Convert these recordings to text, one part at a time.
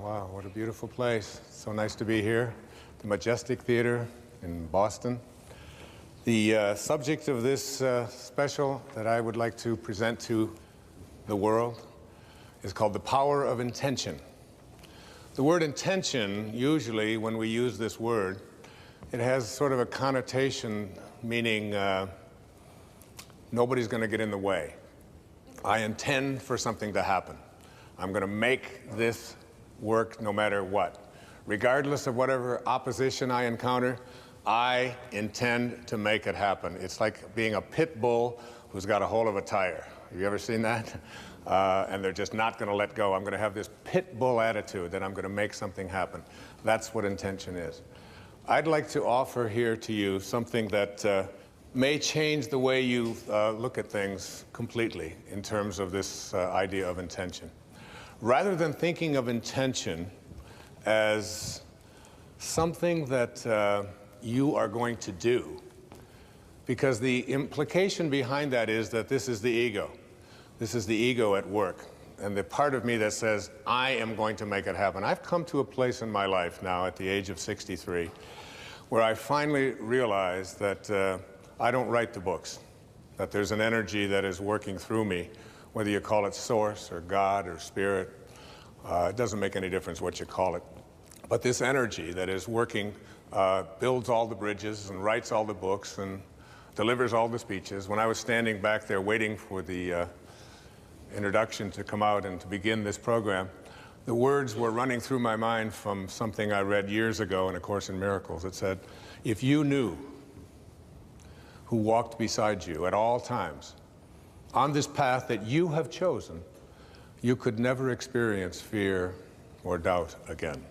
Wow, what a beautiful place. So nice to be here, the Majestic Theater in Boston. The subject of this special that I would like to present to the world is called the power of intention. The word intention, usually when we use this word, it has sort of a connotation meaning nobody's going to get in the way. I intend for something to happen. I'm going to make this work no matter what. Regardless of whatever opposition I encounter, I intend to make it happen. It's like being a pit bull who's got a hold of a tire. Have you ever seen that? And they're just not going to let go. I'm going to have this pit bull attitude that I'm going to make something happen. That's what intention is. I'd like to offer here to you something that may change the way you look at things completely in terms of this idea of intention. Rather than thinking of intention as something that you are going to do, because the implication behind that is that this is the ego. This is the ego at work, and the part of me that says, I am going to make it happen. I've come to a place in my life now at the age of 63 where I finally realized that I don't write the books, that there's an energy that is working through me, whether you call it source or God or spirit. It doesn't make any difference what you call it. But this energy that is working builds all the bridges and writes all the books and delivers all the speeches. When I was standing back there waiting for the introduction to come out and to begin this program, the words were running through my mind from something I read years ago in A Course in Miracles. It said, if you knew who walked beside you at all times on this path that you have chosen, you could never experience fear or doubt again.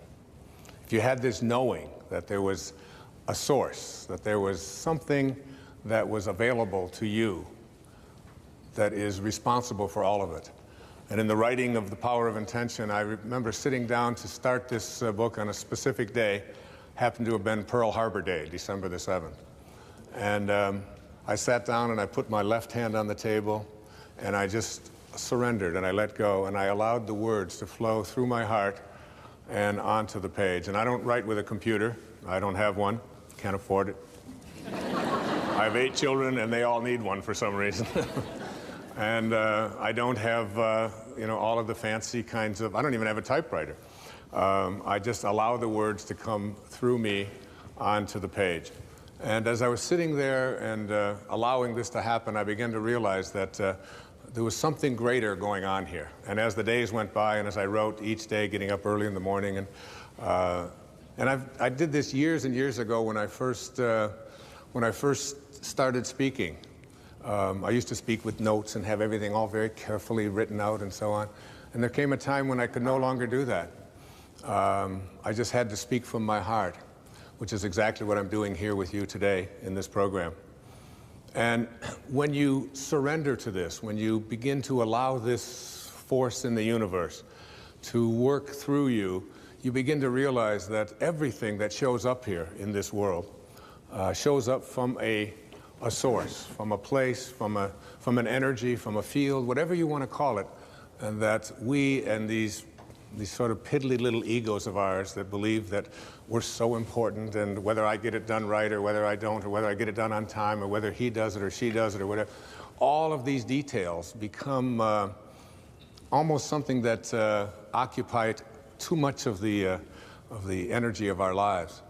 If you had this knowing that there was a source, that there was something that was available to you that is responsible for all of it. And in the writing of The Power of Intention, I remember sitting down to start this book on a specific day, happened to have been Pearl Harbor Day, December the 7th. And I sat down and I put my left hand on the table and I just surrendered and I let go and I allowed the words to flow through my heart and onto the page. And I don't write with a computer. I don't have one. Can't afford it. I have 8 children and they all need one for some reason. And I don't have, all of the fancy kinds of, I don't even have a typewriter. I just allow the words to come through me onto the page. And as I was sitting there and allowing this to happen, I began to realize that there was something greater going on here. And as the days went by and as I wrote each day, getting up early in the morning, and I did this years and years ago when I first started speaking. I used to speak with notes and have everything all very carefully written out and so on. And there came a time when I could no longer do that. I just had to speak from my heart, which is exactly what I'm doing here with you today in this program. And when you surrender to this, when you begin to allow this force in the universe to work through you, you begin to realize that everything that shows up here in this world shows up from a source, from a place, from an energy, from a field, whatever you want to call it, and that we and these sort of piddly little egos of ours that believe that we're so important, and whether I get it done right or whether I don't, or whether I get it done on time, or whether he does it or she does it or whatever, all of these details become almost something that occupy too much of the energy of our lives.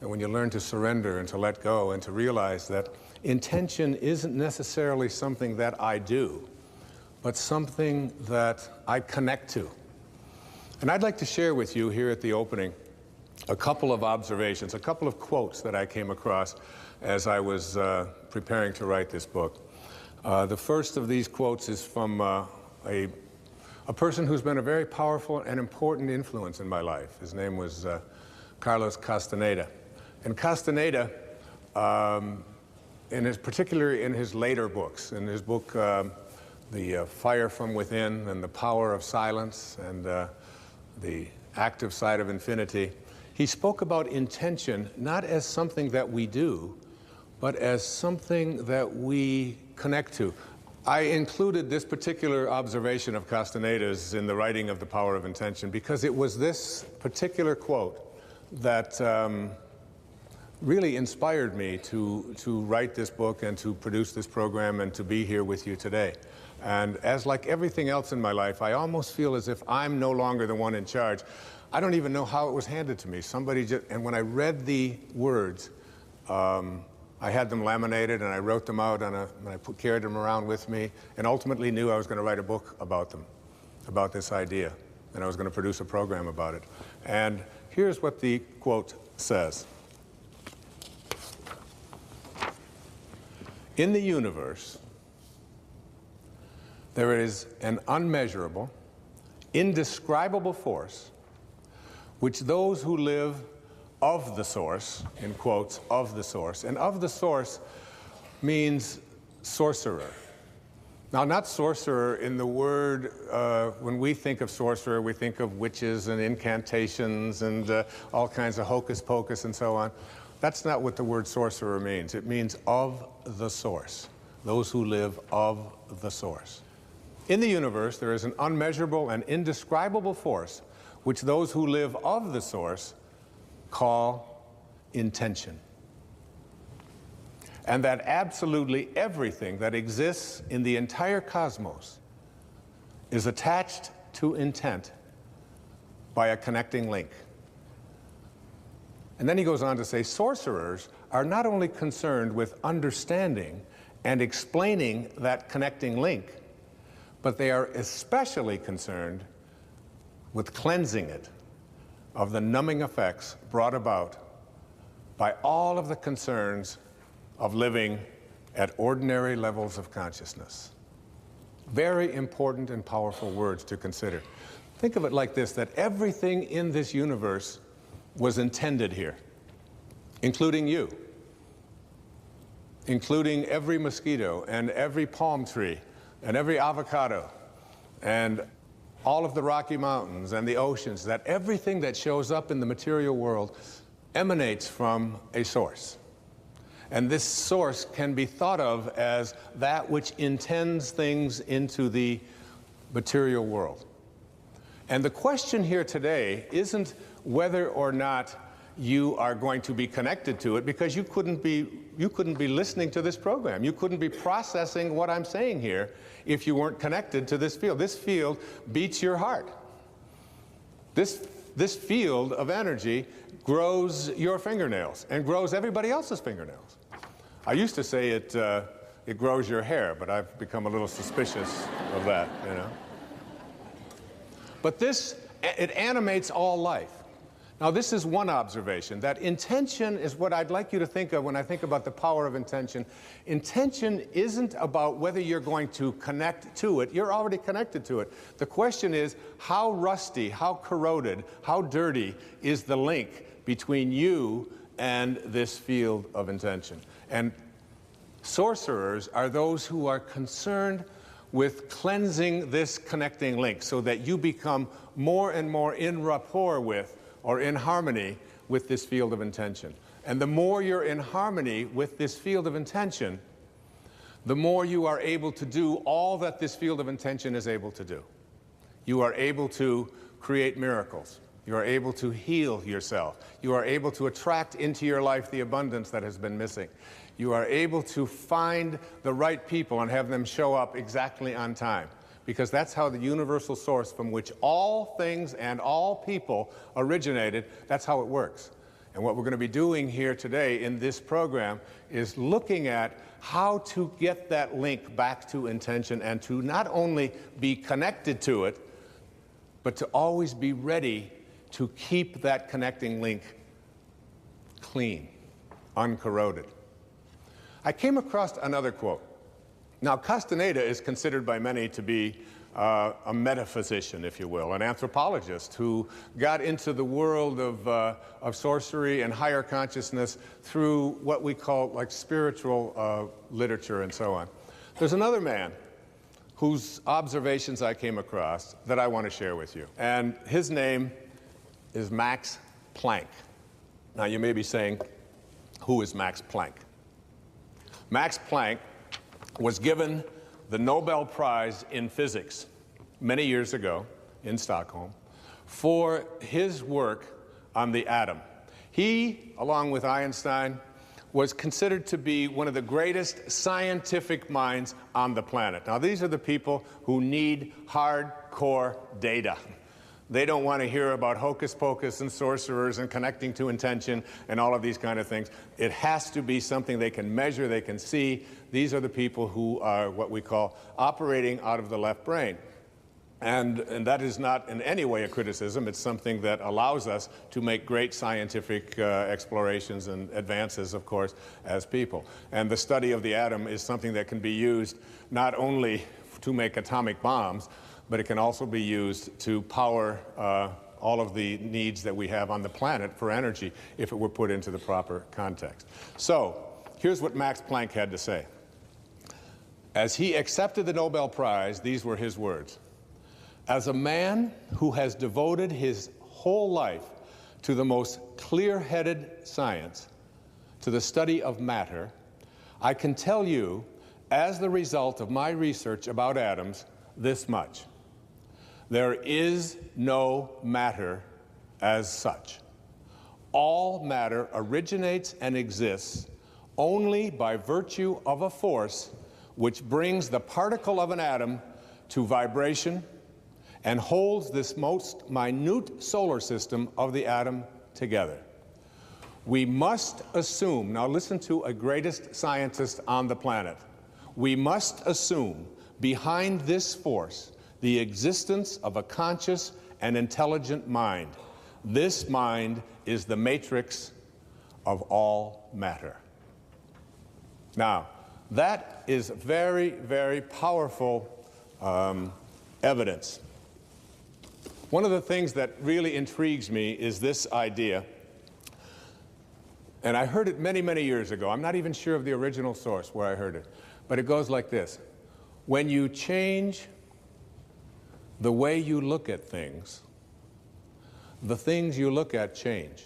And when you learn to surrender and to let go and to realize that intention isn't necessarily something that I do, but something that I connect to. And I'd like to share with you here at the opening a couple of observations, a couple of quotes that I came across as I was preparing to write this book. The first of these quotes is from a person who's been a very powerful and important influence in my life. His name was Carlos Castaneda. And Castaneda, particularly in his later books, in his book The Fire from Within and The Power of Silence and The Active Side of Infinity, he spoke about intention not as something that we do, but as something that we connect to. I included this particular observation of Castaneda's in the writing of The Power of Intention because it was this particular quote that really inspired me to write this book and to produce this program and to be here with you today. And as like everything else in my life, I almost feel as if I'm no longer the one in charge. I don't even know how it was handed to me. Somebody just, and when I read the words, I had them laminated and I wrote them out and I carried them around with me and ultimately knew I was going to write a book about them, about this idea, and I was going to produce a program about it. And here's what the quote says. In the universe, there is an unmeasurable, indescribable force which those who live of the source, in quotes, of the source. And of the source means sorcerer. Now, not sorcerer in the word, when we think of sorcerer, we think of witches and incantations and all kinds of hocus pocus and so on. That's not what the word sorcerer means. It means of the source, those who live of the source. In the universe, there is an unmeasurable and indescribable force which those who live of the source call intention. And that absolutely everything that exists in the entire cosmos is attached to intent by a connecting link. And then he goes on to say, sorcerers are not only concerned with understanding and explaining that connecting link, but they are especially concerned with cleansing it of the numbing effects brought about by all of the concerns of living at ordinary levels of consciousness. Very important and powerful words to consider. Think of it like this, that everything in this universe was intended here, including you, including every mosquito and every palm tree and every avocado and all of the Rocky Mountains and the oceans, that everything that shows up in the material world emanates from a source. And this source can be thought of as that which intends things into the material world. And the question here today isn't whether or not you are going to be connected to it, because you couldn't be listening to this program. You couldn't be processing what I'm saying here if you weren't connected to this field. This field beats your heart. This field of energy grows your fingernails and grows everybody else's fingernails. I used to say it grows your hair, but I've become a little suspicious of that, you know. But it animates all life. Now, this is one observation, that intention is what I'd like you to think of when I think about the power of intention. Intention isn't about whether you're going to connect to it. You're already connected to it. The question is, how rusty, how corroded, how dirty is the link between you and this field of intention? And sorcerers are those who are concerned with cleansing this connecting link so that you become more and more in rapport with, or in harmony with, this field of intention. And the more you're in harmony with this field of intention, the more you are able to do all that this field of intention is able to do. You are able to create miracles. You are able to heal yourself. You are able to attract into your life the abundance that has been missing. You are able to find the right people and have them show up exactly on time, because that's how the universal source from which all things and all people originated, that's how it works. And what we're going to be doing here today in this program is looking at how to get that link back to intention and to not only be connected to it, but to always be ready to keep that connecting link clean, uncorroded. I came across another quote. Now, Castaneda is considered by many to be a metaphysician, if you will, an anthropologist who got into the world of sorcery and higher consciousness through what we call like spiritual literature and so on. There's another man whose observations I came across that I want to share with you. And his name is Max Planck. Now, you may be saying, who is Max Planck? Max Planck was given the Nobel Prize in Physics many years ago in Stockholm for his work on the atom. He, along with Einstein, was considered to be one of the greatest scientific minds on the planet. Now, these are the people who need hardcore data. They don't want to hear about hocus pocus and sorcerers and connecting to intention and all of these kind of things. It has to be something they can measure, they can see. These are the people who are what we call operating out of the left brain. And that is not in any way a criticism. It's something that allows us to make great scientific explorations and advances, of course, as people. And the study of the atom is something that can be used not only to make atomic bombs, but it can also be used to power all of the needs that we have on the planet for energy if it were put into the proper context. So here's what Max Planck had to say. As he accepted the Nobel Prize, these were his words. As a man who has devoted his whole life to the most clear-headed science, to the study of matter, I can tell you, as the result of my research about atoms, this much. There is no matter as such. All matter originates and exists only by virtue of a force which brings the particle of an atom to vibration and holds this most minute solar system of the atom together. We must assume, now listen to a greatest scientist on the planet, we must assume behind this force the existence of a conscious and intelligent mind. This mind is the matrix of all matter. Now, that is very, very powerful evidence. One of the things that really intrigues me is this idea, and I heard it many, many years ago. I'm not even sure of the original source where I heard it, but it goes like this. When you change the way you look at things, the things you look at change.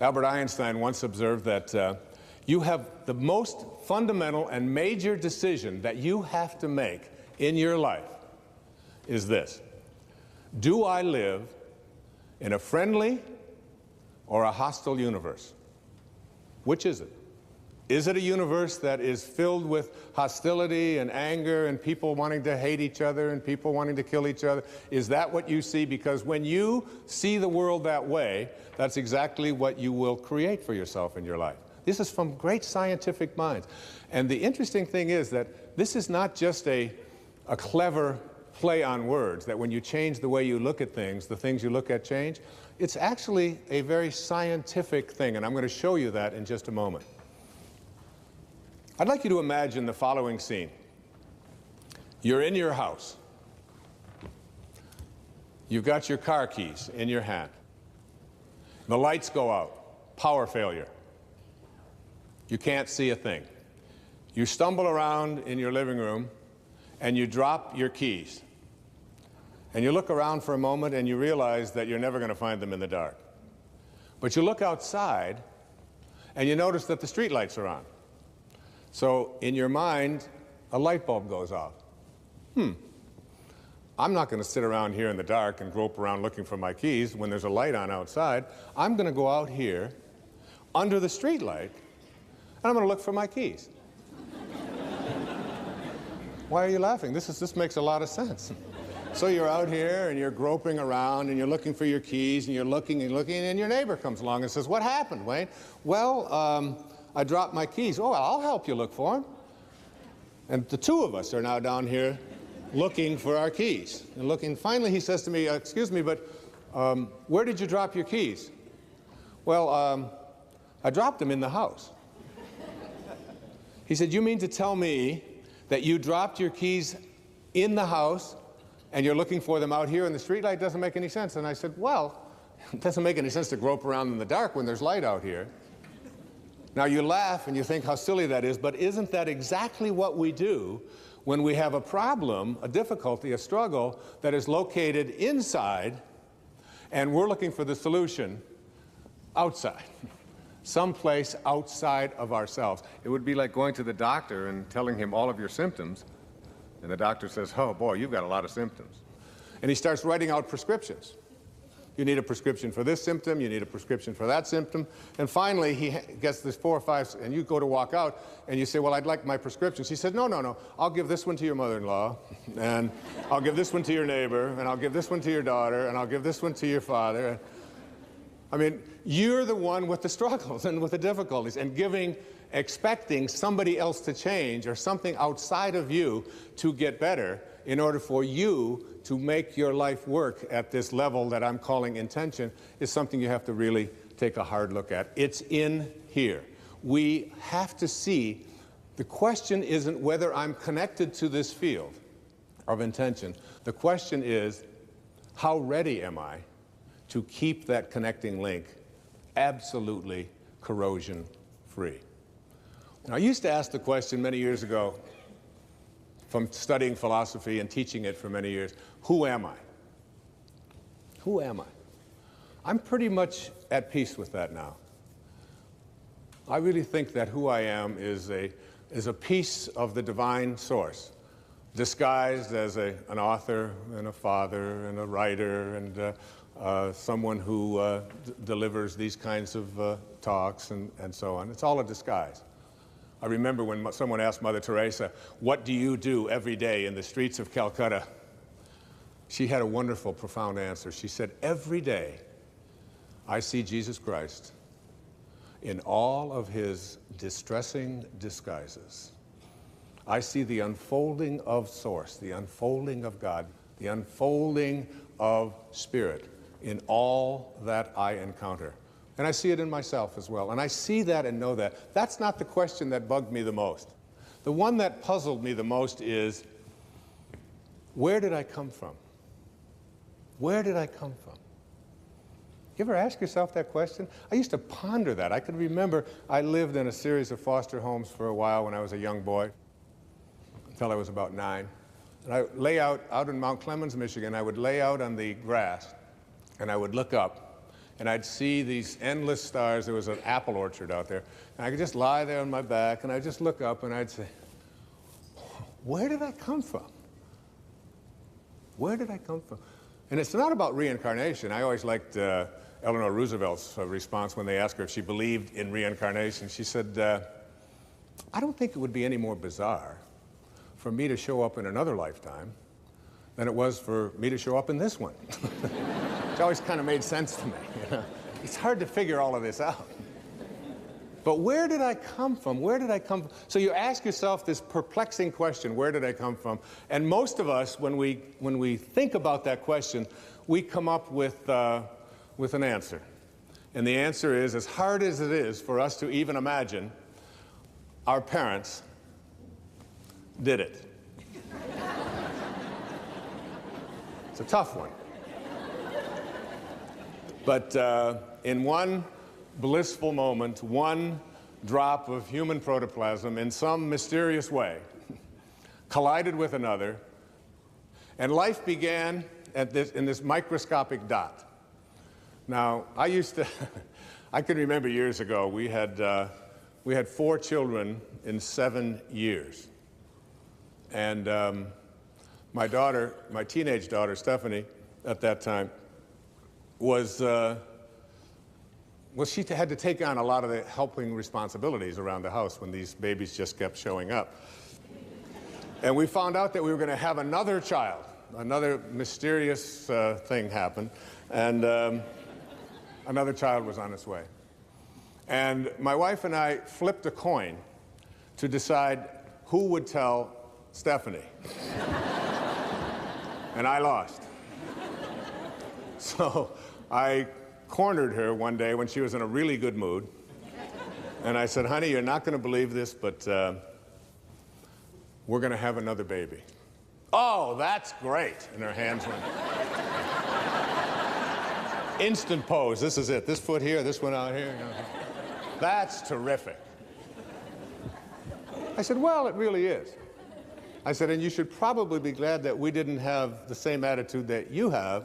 Albert Einstein once observed that you have the most fundamental and major decision that you have to make in your life is this. Do I live in a friendly or a hostile universe? Which is it? Is it a universe that is filled with hostility and anger and people wanting to hate each other and people wanting to kill each other? Is that what you see? Because when you see the world that way, that's exactly what you will create for yourself in your life. This is from great scientific minds. And the interesting thing is that this is not just a clever play on words, that when you change the way you look at things, the things you look at change. It's actually a very scientific thing, and I'm going to show you that in just a moment. I'd like you to imagine the following scene. You're in your house. You've got your car keys in your hand. The lights go out. Power failure. You can't see a thing. You stumble around in your living room and you drop your keys. And you look around for a moment and you realize that you're never going to find them in the dark. But you look outside and you notice that the street lights are on. So in your mind, a light bulb goes off. I'm not going to sit around here in the dark and grope around looking for my keys when there's a light on outside. I'm going to go out here under the street light and I'm going to look for my keys. Why are you laughing? This makes a lot of sense. So you're out here and you're groping around and you're looking for your keys and you're looking and your neighbor comes along and says, "What happened, Wayne?" "Well, I dropped my keys." "Oh, well, I'll help you look for them." And the two of us are now down here looking for our keys and looking. Finally, he says to me, "Excuse me, but where did you drop your keys?" "Well, I dropped them in the house." He said, "You mean to tell me that you dropped your keys in the house and you're looking for them out here in the streetlight? Doesn't make any sense." And I said, "Well, it doesn't make any sense to grope around in the dark when there's light out here." Now you laugh and you think how silly that is, but isn't that exactly what we do when we have a problem, a difficulty, a struggle that is located inside and we're looking for the solution outside? someplace outside of ourselves. It would be like going to the doctor and telling him all of your symptoms, and the doctor says, oh boy, you've got a lot of symptoms. And he starts writing out prescriptions. You need a prescription for this symptom, you need a prescription for that symptom, and finally he gets this 4 or 5, and you go to walk out, and you say, well, I'd like my prescriptions. He said, no, no, no, I'll give this one to your mother-in-law, and I'll give this one to your neighbor, and I'll give this one to your daughter, and I'll give this one to your father. I mean, you're the one with the struggles and with the difficulties, and expecting somebody else to change or something outside of you to get better in order for you to make your life work at this level that I'm calling intention is something you have to really take a hard look at. It's in here. We have to see, the question isn't whether I'm connected to this field of intention. The question is, how ready am I to keep that connecting link absolutely corrosion-free? I used to ask the question many years ago, from studying philosophy and teaching it for many years, who am I? Who am I? I'm pretty much at peace with that now. I really think that who I am is a piece of the divine source, disguised as an author and a father and a writer and someone who delivers these kinds of talks and so on. It's all a disguise. I remember when someone asked Mother Teresa, what do you do every day in the streets of Calcutta? She had a wonderful, profound answer. She said, every day I see Jesus Christ in all of his distressing disguises. I see the unfolding of Source, the unfolding of God, the unfolding of Spirit in all that I encounter. And I see it in myself as well. And I see that and know that. That's not the question that bugged me the most. The one that puzzled me the most is, where did I come from? Where did I come from? You ever ask yourself that question? I used to ponder that. I could remember I lived in a series of foster homes for a while when I was a young boy, until I was about 9. And I lay out in Mount Clemens, Michigan, I would lay out on the grass, and I would look up, and I'd see these endless stars. There was an apple orchard out there. And I could just lie there on my back, and I'd just look up, and I'd say, where did I come from? Where did I come from? And it's not about reincarnation. I always liked Eleanor Roosevelt's response when they asked her if she believed in reincarnation. She said, I don't think it would be any more bizarre for me to show up in another lifetime than it was for me to show up in this one. It always kind of made sense to me. You know? It's hard to figure all of this out. But where did I come from? Where did I come from? So you ask yourself this perplexing question, where did I come from? And most of us, when we think about that question, we come up with an answer. And the answer is, as hard as it is for us to even imagine, our parents did it. It's a tough one. But in one blissful moment, one drop of human protoplasm in some mysterious way collided with another, and life began in this microscopic dot. Now, I can remember years ago, we had 4 children in 7 years. And my daughter, my teenage daughter, Stephanie, at that time, she had to take on a lot of the helping responsibilities around the house when these babies just kept showing up. And we found out that we were going to have another child. Another mysterious thing happened, and another child was on its way. And my wife and I flipped a coin to decide who would tell Stephanie. And I lost. So I cornered her one day when she was in a really good mood. And I said, honey, you're not going to believe this, but we're going to have another baby. Oh, that's great. And her hands went. Instant pose. This is it. This foot here, this one out here. That's terrific. I said, well, it really is. I said, and you should probably be glad that we didn't have the same attitude that you have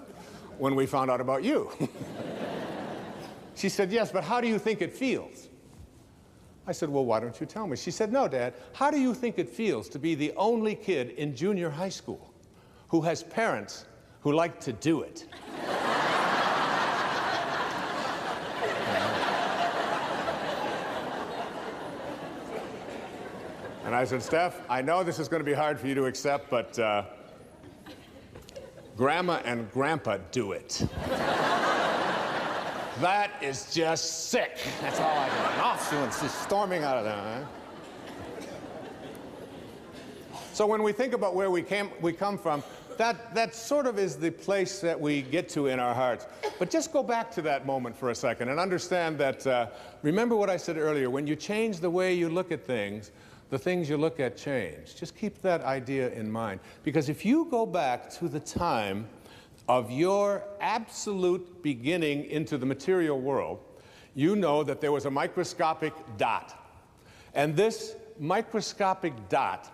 when we found out about you. She said, yes, but how do you think it feels? I said, well, why don't you tell me? She said, no, Dad, how do you think it feels to be the only kid in junior high school who has parents who like to do it? And I said, Steph, I know this is going to be hard for you to accept, but Grandma and Grandpa do it. That is just sick. That's all I do. Off doing, just storming out of there. Huh? So when we think about where we come from, that sort of is the place that we get to in our hearts. But just go back to that moment for a second and understand that, remember what I said earlier, when you change the way you look at things, the things you look at change. Just keep that idea in mind. Because if you go back to the time of your absolute beginning into the material world, you know that there was a microscopic dot. And this microscopic dot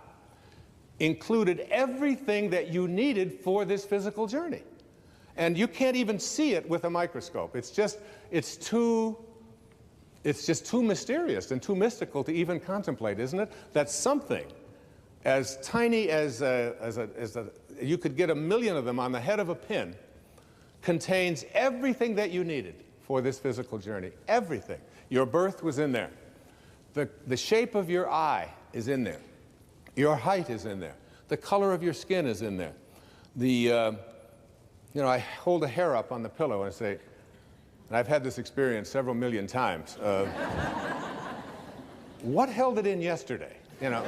included everything that you needed for this physical journey. And you can't even see it with a microscope. It's just too mysterious and too mystical to even contemplate, isn't it? That something as tiny as you could get 1,000,000 of them on the head of a pin, contains everything that you needed for this physical journey. Everything. Your birth was in there. The shape of your eye is in there. Your height is in there. The color of your skin is in there. I hold a hair up on the pillow and I say, and I've had this experience several million times, what held it in yesterday? You know.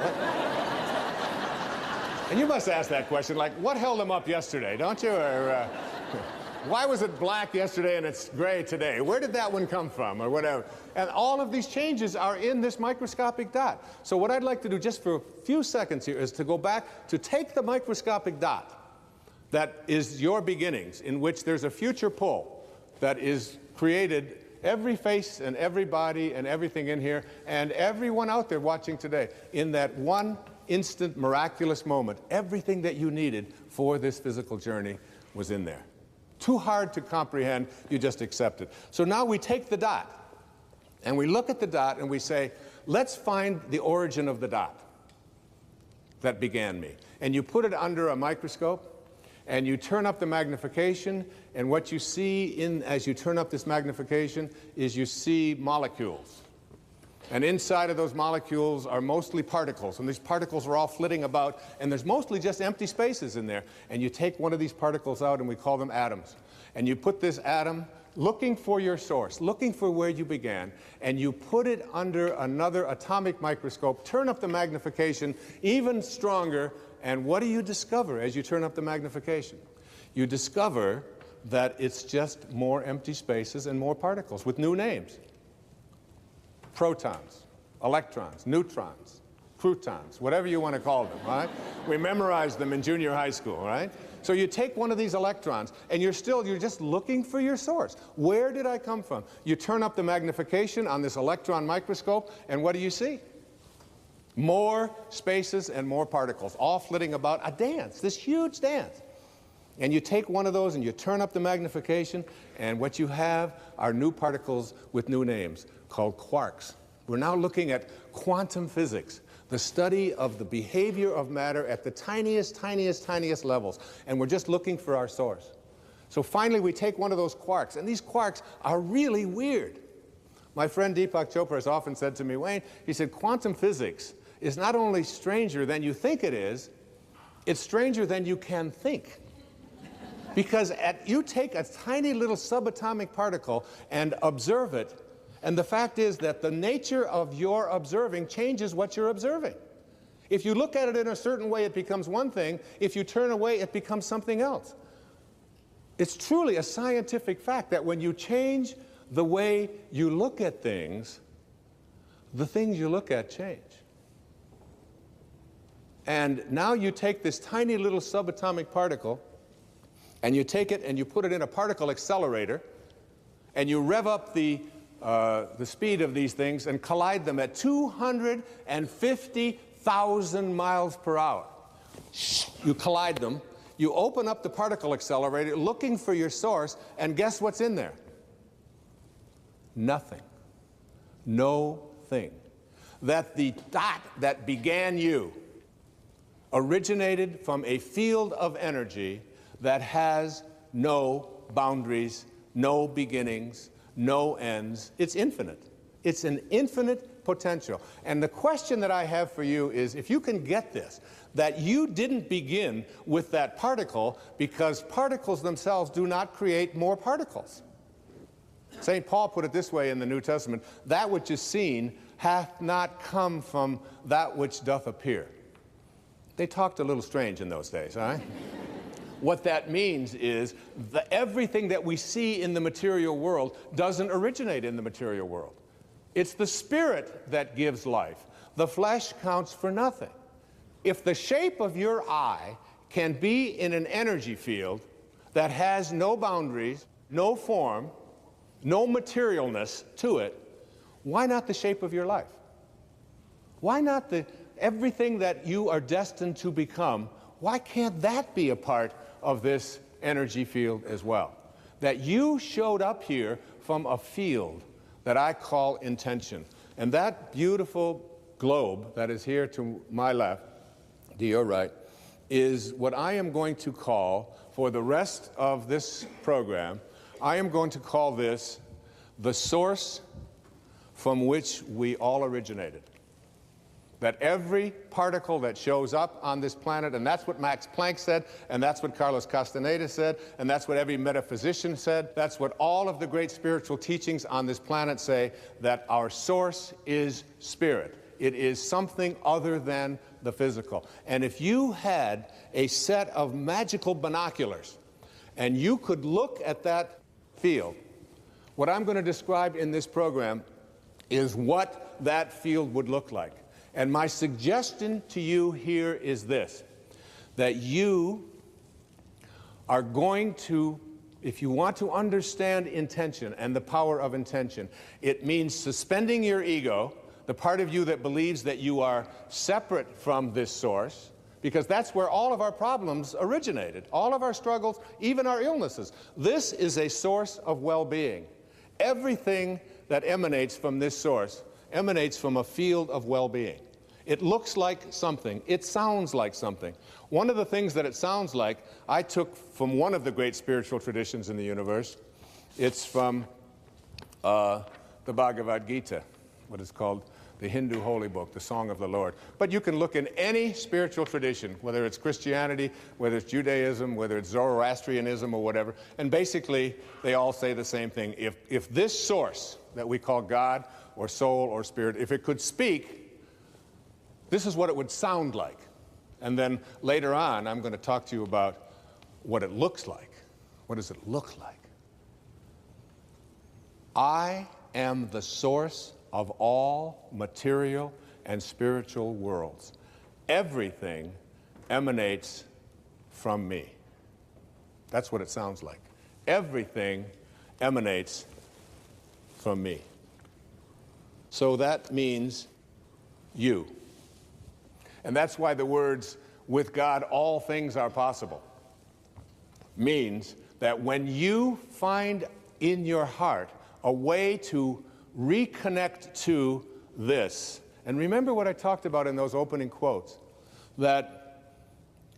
And you must ask that question, like, what held them up yesterday, don't you? Or why was it black yesterday and it's gray today? Where did that one come from, or whatever? And all of these changes are in this microscopic dot. So what I'd like to do just for a few seconds here is to go back to take the microscopic dot that is your beginnings, in which there's a future pole that is created, every face and every body and everything in here, and everyone out there watching today, in that one instant, miraculous moment, everything that you needed for this physical journey was in there. Too hard to comprehend, you just accept it. So now we take the dot, and we look at the dot and we say, let's find the origin of the dot that began me. And you put it under a microscope, and you turn up the magnification, and what you see as you turn up this magnification is you see molecules. And inside of those molecules are mostly particles, and these particles are all flitting about, and there's mostly just empty spaces in there. And you take one of these particles out, and we call them atoms. And you put this atom, looking for your source, looking for where you began, and you put it under another atomic microscope, turn up the magnification even stronger, and what do you discover as you turn up the magnification? You discover that it's just more empty spaces and more particles with new names. Protons, electrons, neutrons, croutons, whatever you want to call them, right? We memorized them in junior high school, right? So you take one of these electrons, and you're just looking for your source. Where did I come from? You turn up the magnification on this electron microscope, and what do you see? More spaces and more particles, all flitting about, a dance, this huge dance. And you take one of those and you turn up the magnification, and what you have are new particles with new names called quarks. We're now looking at quantum physics, the study of the behavior of matter at the tiniest, tiniest, tiniest levels. And we're just looking for our source. So finally we take one of those quarks, and these quarks are really weird. My friend Deepak Chopra has often said to me, Wayne, he said, quantum physics is not only stranger than you think it is, it's stranger than you can think. Because you take a tiny little subatomic particle and observe it, and the fact is that the nature of your observing changes what you're observing. If you look at it in a certain way, it becomes one thing. If you turn away, it becomes something else. It's truly a scientific fact that when you change the way you look at things, the things you look at change. And now you take this tiny little subatomic particle, and you take it and you put it in a particle accelerator, and you rev up the speed of these things and collide them at 250,000 miles per hour. You collide them, you open up the particle accelerator looking for your source, and guess what's in there? Nothing. No thing. that the dot that began you originated from a field of energy that has no boundaries, no beginnings, no ends. It's infinite. It's an infinite potential. And the question that I have for you is, if you can get this, that you didn't begin with that particle, because particles themselves do not create more particles. St. Paul put it this way in the New Testament: that which is seen hath not come from that which doth appear. They talked a little strange in those days, all right? What that means is that everything that we see in the material world doesn't originate in the material world. It's the spirit that gives life. The flesh counts for nothing. If the shape of your eye can be in an energy field that has no boundaries, no form, no materialness to it, why not the shape of your life? Why not everything that you are destined to become? Why can't that be a part of this energy field as well? That you showed up here from a field that I call intention. And that beautiful globe that is here to my left, to your right, is what I am going to call, for the rest of this program, I am going to call this the source from which we all originated. That every particle that shows up on this planet, and that's what Max Planck said, and that's what Carlos Castaneda said, and that's what every metaphysician said, that's what all of the great spiritual teachings on this planet say, that our source is spirit. It is something other than the physical. And if you had a set of magical binoculars, and you could look at that field, what I'm going to describe in this program is what that field would look like. And my suggestion to you here is this: that you are going to, if you want to understand intention and the power of intention, it means suspending your ego, the part of you that believes that you are separate from this source, because that's where all of our problems originated, all of our struggles, even our illnesses. This is a source of well-being. Everything that emanates from this source emanates from a field of well-being. It looks like something. It sounds like something. One of the things that it sounds like, I took from one of the great spiritual traditions in the universe. It's from the Bhagavad Gita, what is called the Hindu holy book, the Song of the Lord. But you can look in any spiritual tradition, whether it's Christianity, whether it's Judaism, whether it's Zoroastrianism or whatever, and basically they all say the same thing. If this source that we call God or soul or spirit, if it could speak, this is what it would sound like. And then later on, I'm going to talk to you about what it looks like. What does it look like? I am the source of all material and spiritual worlds. Everything emanates from me. That's what it sounds like. Everything emanates from me. So that means you. And that's why the words, "with God all things are possible," means that when you find in your heart a way to reconnect to this, and remember what I talked about in those opening quotes, that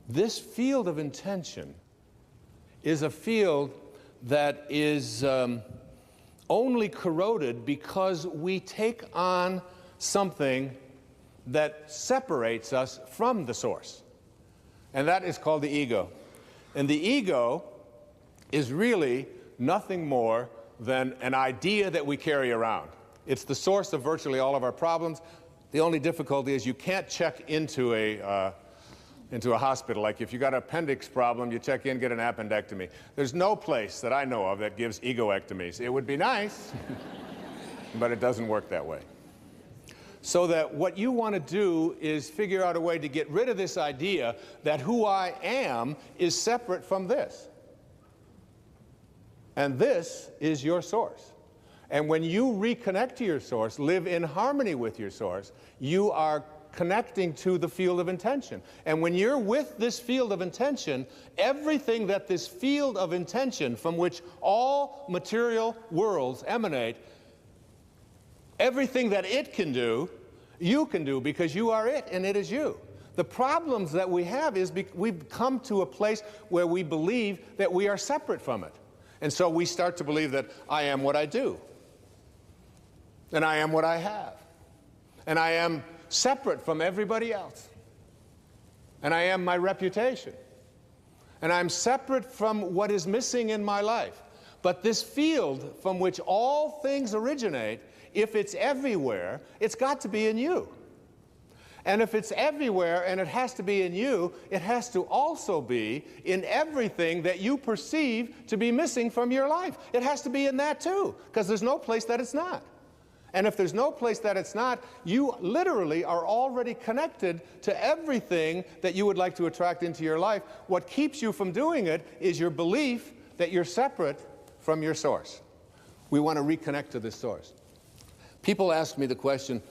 this field of intention is a field that is only corroded because we take on something that separates us from the source. And that is called the ego. And the ego is really nothing more than an idea that we carry around. It's the source of virtually all of our problems. The only difficulty is you can't check into a hospital. Like if you got an appendix problem, you check in, get an appendectomy. There's no place that I know of that gives egoectomies. It would be nice, but it doesn't work that way. So that what you want to do is figure out a way to get rid of this idea that who I am is separate from this. And this is your source. And when you reconnect to your source, live in harmony with your source, you are connecting to the field of intention. And when you're with this field of intention, everything that this field of intention from which all material worlds emanate, everything that it can do You can do because you are it and it is you. The problems that we have is we've come to a place where we believe that we are separate from it. And so we start to believe that I am what I do. And I am what I have. And I am separate from everybody else. And I am my reputation. And I'm separate from what is missing in my life. But this field from which all things originate, if it's everywhere, it's got to be in you. And if it's everywhere and it has to be in you, it has to also be in everything that you perceive to be missing from your life. It has to be in that too, because there's no place that it's not. And if there's no place that it's not, you literally are already connected to everything that you would like to attract into your life. What keeps you from doing it is your belief that you're separate from your source. We want to reconnect to this source. People ask me the question,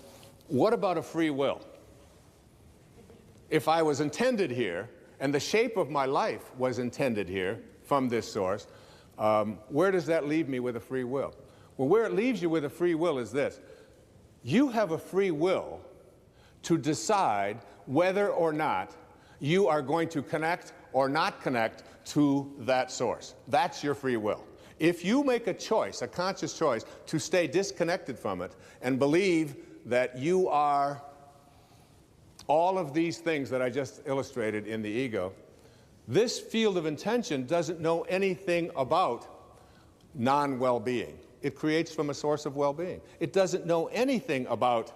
what about a free will? If I was intended here, and the shape of my life was intended here from this source, where does that leave me with a free will? Well, where it leaves you with a free will is this. You have a free will to decide whether or not you are going to connect or not connect to that source. That's your free will. If you make a choice, a conscious choice, to stay disconnected from it and believe that you are all of these things that I just illustrated in the ego, this field of intention doesn't know anything about non-well-being. It creates from a source of well-being. It doesn't know anything about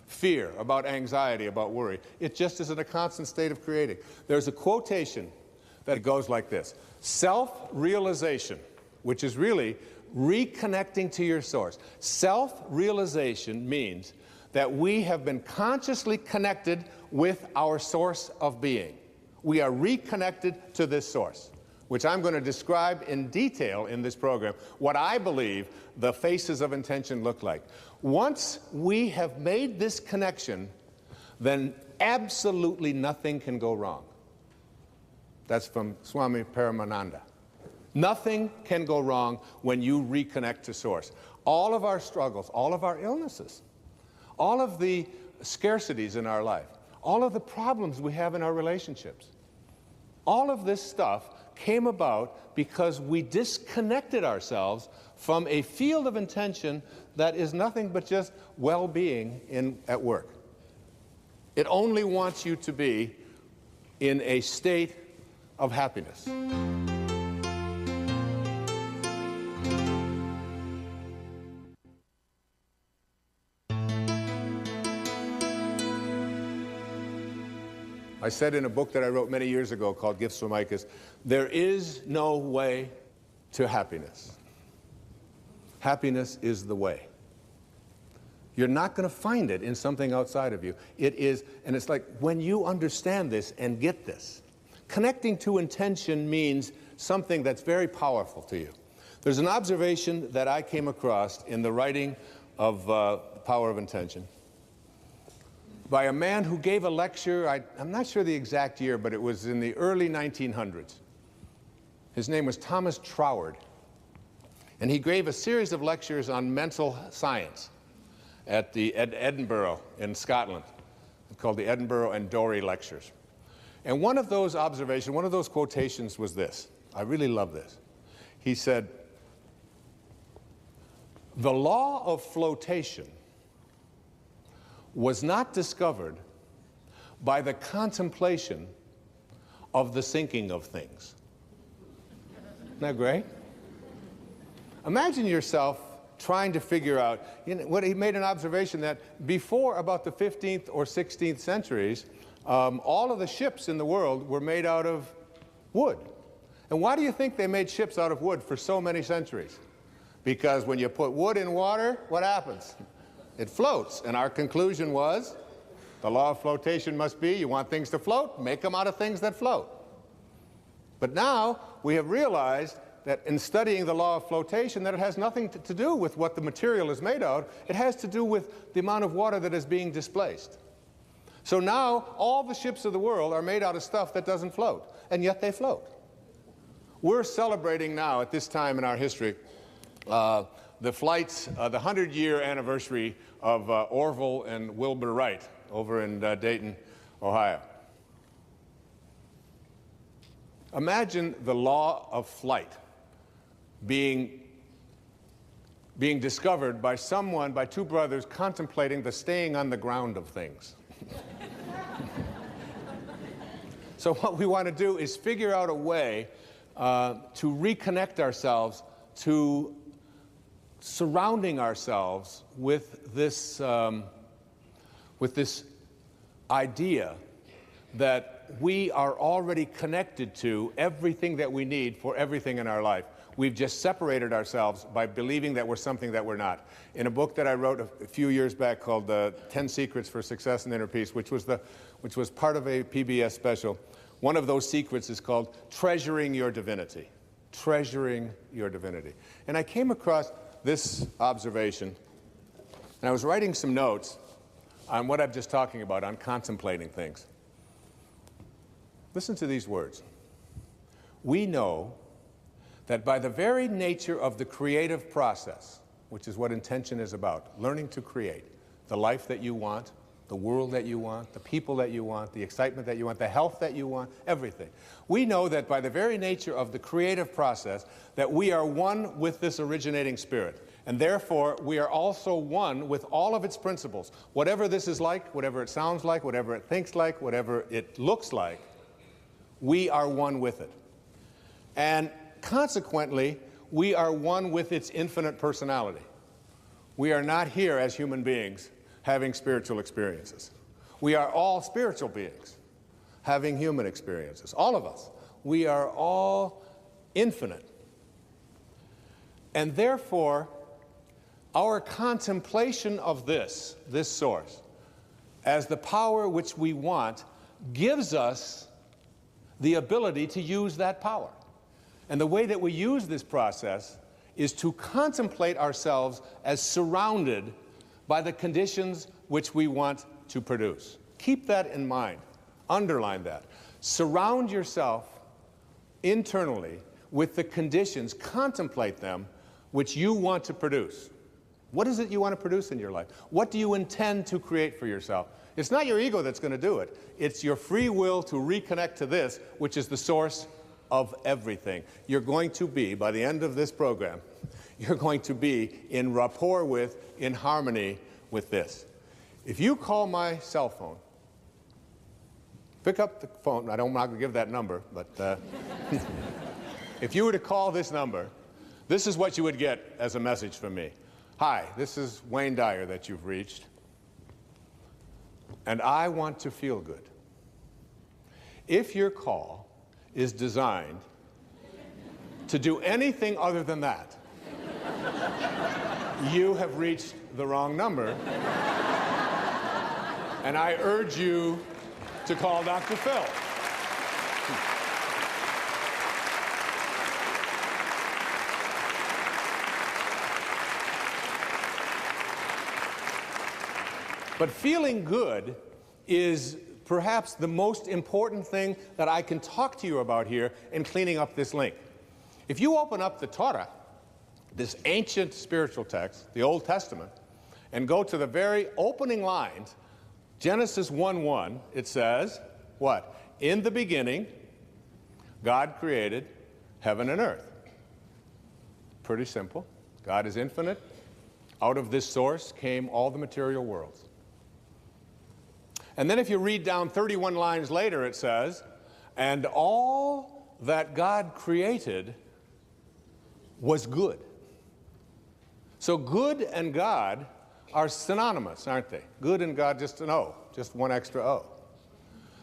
fear, about anxiety, about worry. It just is in a constant state of creating. There's a quotation that goes like this: self-realization, which is really reconnecting to your source. Self-realization means that we have been consciously connected with our source of being. We are reconnected to this source, which I'm going to describe in detail in this program, what I believe the faces of intention look like. Once we have made this connection, then absolutely nothing can go wrong. That's from Swami Paramananda. Nothing can go wrong when you reconnect to source. All of our struggles, all of our illnesses, all of the scarcities in our life, all of the problems we have in our relationships, all of this stuff came about because we disconnected ourselves from a field of intention that is nothing but just well-being at work. It only wants you to be in a state of happiness. I said in a book that I wrote many years ago called Gifts from Icus, there is no way to happiness. Happiness is the way. You're not going to find it in something outside of you. It is, and it's like when you understand this and get this, connecting to intention means something that's very powerful to you. There's an observation that I came across in the writing of The Power of Intention by a man who gave a lecture, I'm not sure the exact year, but it was in the early 1900s. His name was Thomas Troward. And he gave a series of lectures on mental science at Edinburgh in Scotland, called the Edinburgh and Dorey Lectures. And one of those observations, one of those quotations was this. I really love this. He said, "The law of flotation was not discovered by the contemplation of the sinking of things." Isn't that great? Imagine yourself trying to figure out, what he made an observation that before about the 15th or 16th centuries, all of the ships in the world were made out of wood. And why do you think they made ships out of wood for so many centuries? Because when you put wood in water, what happens? It floats. And our conclusion was, the law of flotation must be, you want things to float, make them out of things that float. But now we have realized that in studying the law of flotation, that it has nothing to do with what the material is made out. It has to do with the amount of water that is being displaced. So now all the ships of the world are made out of stuff that doesn't float, and yet they float. We're celebrating now, at this time in our history, the flights, the 100-year anniversary of Orville and Wilbur Wright over in Dayton, Ohio. Imagine the law of flight being discovered by someone, by two brothers, contemplating the staying on the ground of things. So what we want to do is figure out a way to reconnect ourselves to surrounding ourselves with this idea that we are already connected to everything that we need for everything in our life. We've just separated ourselves by believing that we're something that we're not. In a book that I wrote a few years back called 10 Secrets for Success and Inner Peace, which was part of a PBS special, one of those secrets is called treasuring your divinity. Treasuring your divinity. And I came across this observation, and I was writing some notes on what I'm just talking about, on contemplating things. Listen to these words. We know that by the very nature of the creative process, which is what intention is about, learning to create the life that you want, the world that you want, the people that you want, the excitement that you want, the health that you want, everything. We know that by the very nature of the creative process that we are one with this originating spirit. And therefore, we are also one with all of its principles. Whatever this is like, whatever it sounds like, whatever it thinks like, whatever it looks like, we are one with it. And consequently, we are one with its infinite personality. We are not here as human beings having spiritual experiences. We are all spiritual beings having human experiences. All of us. We are all infinite. And therefore, our contemplation of this source, as the power which we want, gives us the ability to use that power. And the way that we use this process is to contemplate ourselves as surrounded by the conditions which we want to produce. Keep that in mind. Underline that. Surround yourself internally with the conditions, contemplate them, which you want to produce. What is it you want to produce in your life? What do you intend to create for yourself? It's not your ego that's going to do it. It's your free will to reconnect to this, which is the source of everything. You're going to be, by the end of this program, you're going to be in rapport with, in harmony with this. If you call my cell phone, pick up the phone. I'm not going to give that number, but if you were to call this number, this is what you would get as a message from me. Hi, this is Wayne Dyer that you've reached, and I want to feel good. If your call is designed to do anything other than that, you have reached the wrong number, and I urge you to call Dr. Phil. But feeling good is perhaps the most important thing that I can talk to you about here in cleaning up this link. If you open up the Torah, this ancient spiritual text, the Old Testament, and go to the very opening lines, Genesis 1:1, it says, what? In the beginning, God created heaven and earth. Pretty simple. God is infinite. Out of this source came all the material worlds. And then if you read down 31 lines later, it says, and all that God created was good. So good and God are synonymous, aren't they? Good and God, just an O, just one extra O.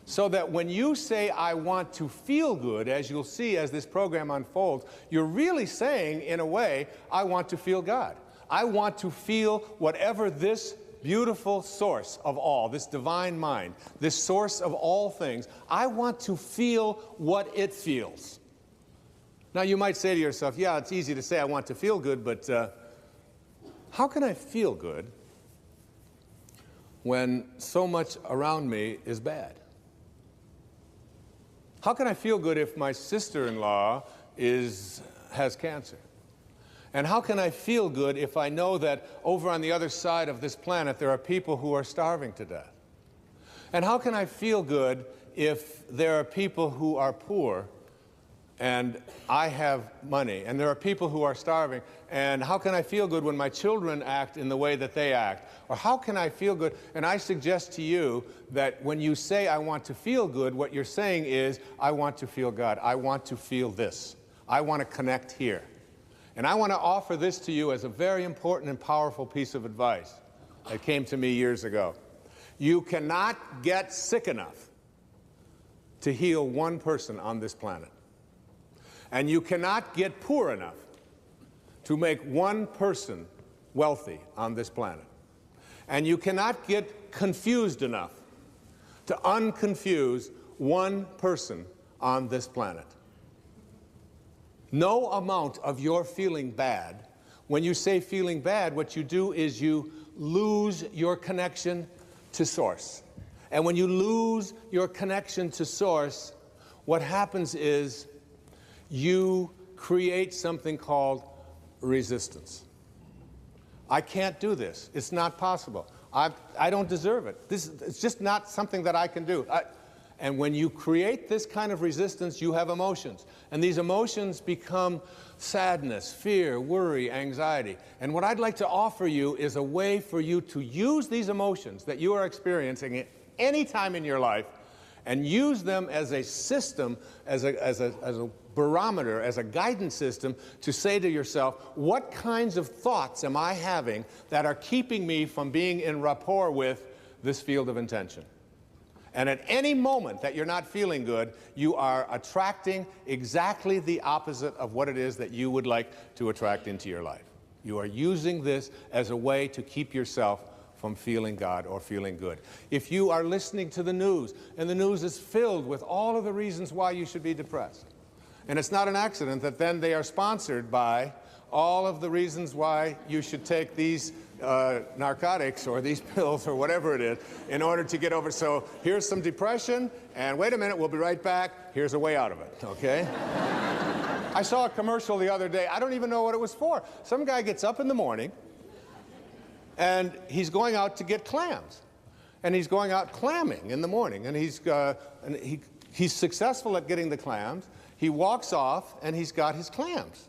So that when you say, I want to feel good, as you'll see as this program unfolds, you're really saying, in a way, I want to feel God. I want to feel whatever this beautiful source of all, this divine mind, this source of all things, I want to feel what it feels. Now you might say to yourself, yeah, it's easy to say I want to feel good, but how can I feel good when so much around me is bad? How can I feel good if my sister-in-law has cancer? And how can I feel good if I know that over on the other side of this planet there are people who are starving to death? And how can I feel good if there are people who are poor and I have money, and there are people who are starving? And how can I feel good when my children act in the way that they act? Or how can I feel good? And I suggest to you that when you say, I want to feel good, what you're saying is, I want to feel God. I want to feel this. I want to connect here. And I want to offer this to you as a very important and powerful piece of advice that came to me years ago. You cannot get sick enough to heal one person on this planet. And you cannot get poor enough to make one person wealthy on this planet. And you cannot get confused enough to unconfuse one person on this planet. No amount of your feeling bad, when you say feeling bad, what you do is you lose your connection to Source. And when you lose your connection to Source, what happens is you create something called resistance. I can't do this. It's not possible. I don't deserve it. It's just not something that I can do. And when you create this kind of resistance, you have emotions. And these emotions become sadness, fear, worry, anxiety. And what I'd like to offer you is a way for you to use these emotions that you are experiencing at any time in your life and use them as a system, as a barometer, as a guidance system to say to yourself, what kinds of thoughts am I having that are keeping me from being in rapport with this field of intention? And at any moment that you're not feeling good, you are attracting exactly the opposite of what it is that you would like to attract into your life. You are using this as a way to keep yourself from feeling God or feeling good. If you are listening to the news, and the news is filled with all of the reasons why you should be depressed, and it's not an accident that then they are sponsored by all of the reasons why you should take these narcotics or these pills or whatever it is in order to get over. So here's some depression, and wait a minute, we'll be right back. Here's a way out of it, okay? I saw a commercial the other day. I don't even know what it was for. Some guy gets up in the morning, and he's going out to get clams. And he's going out clamming in the morning, and he's successful at getting the clams. He walks off, and he's got his clams.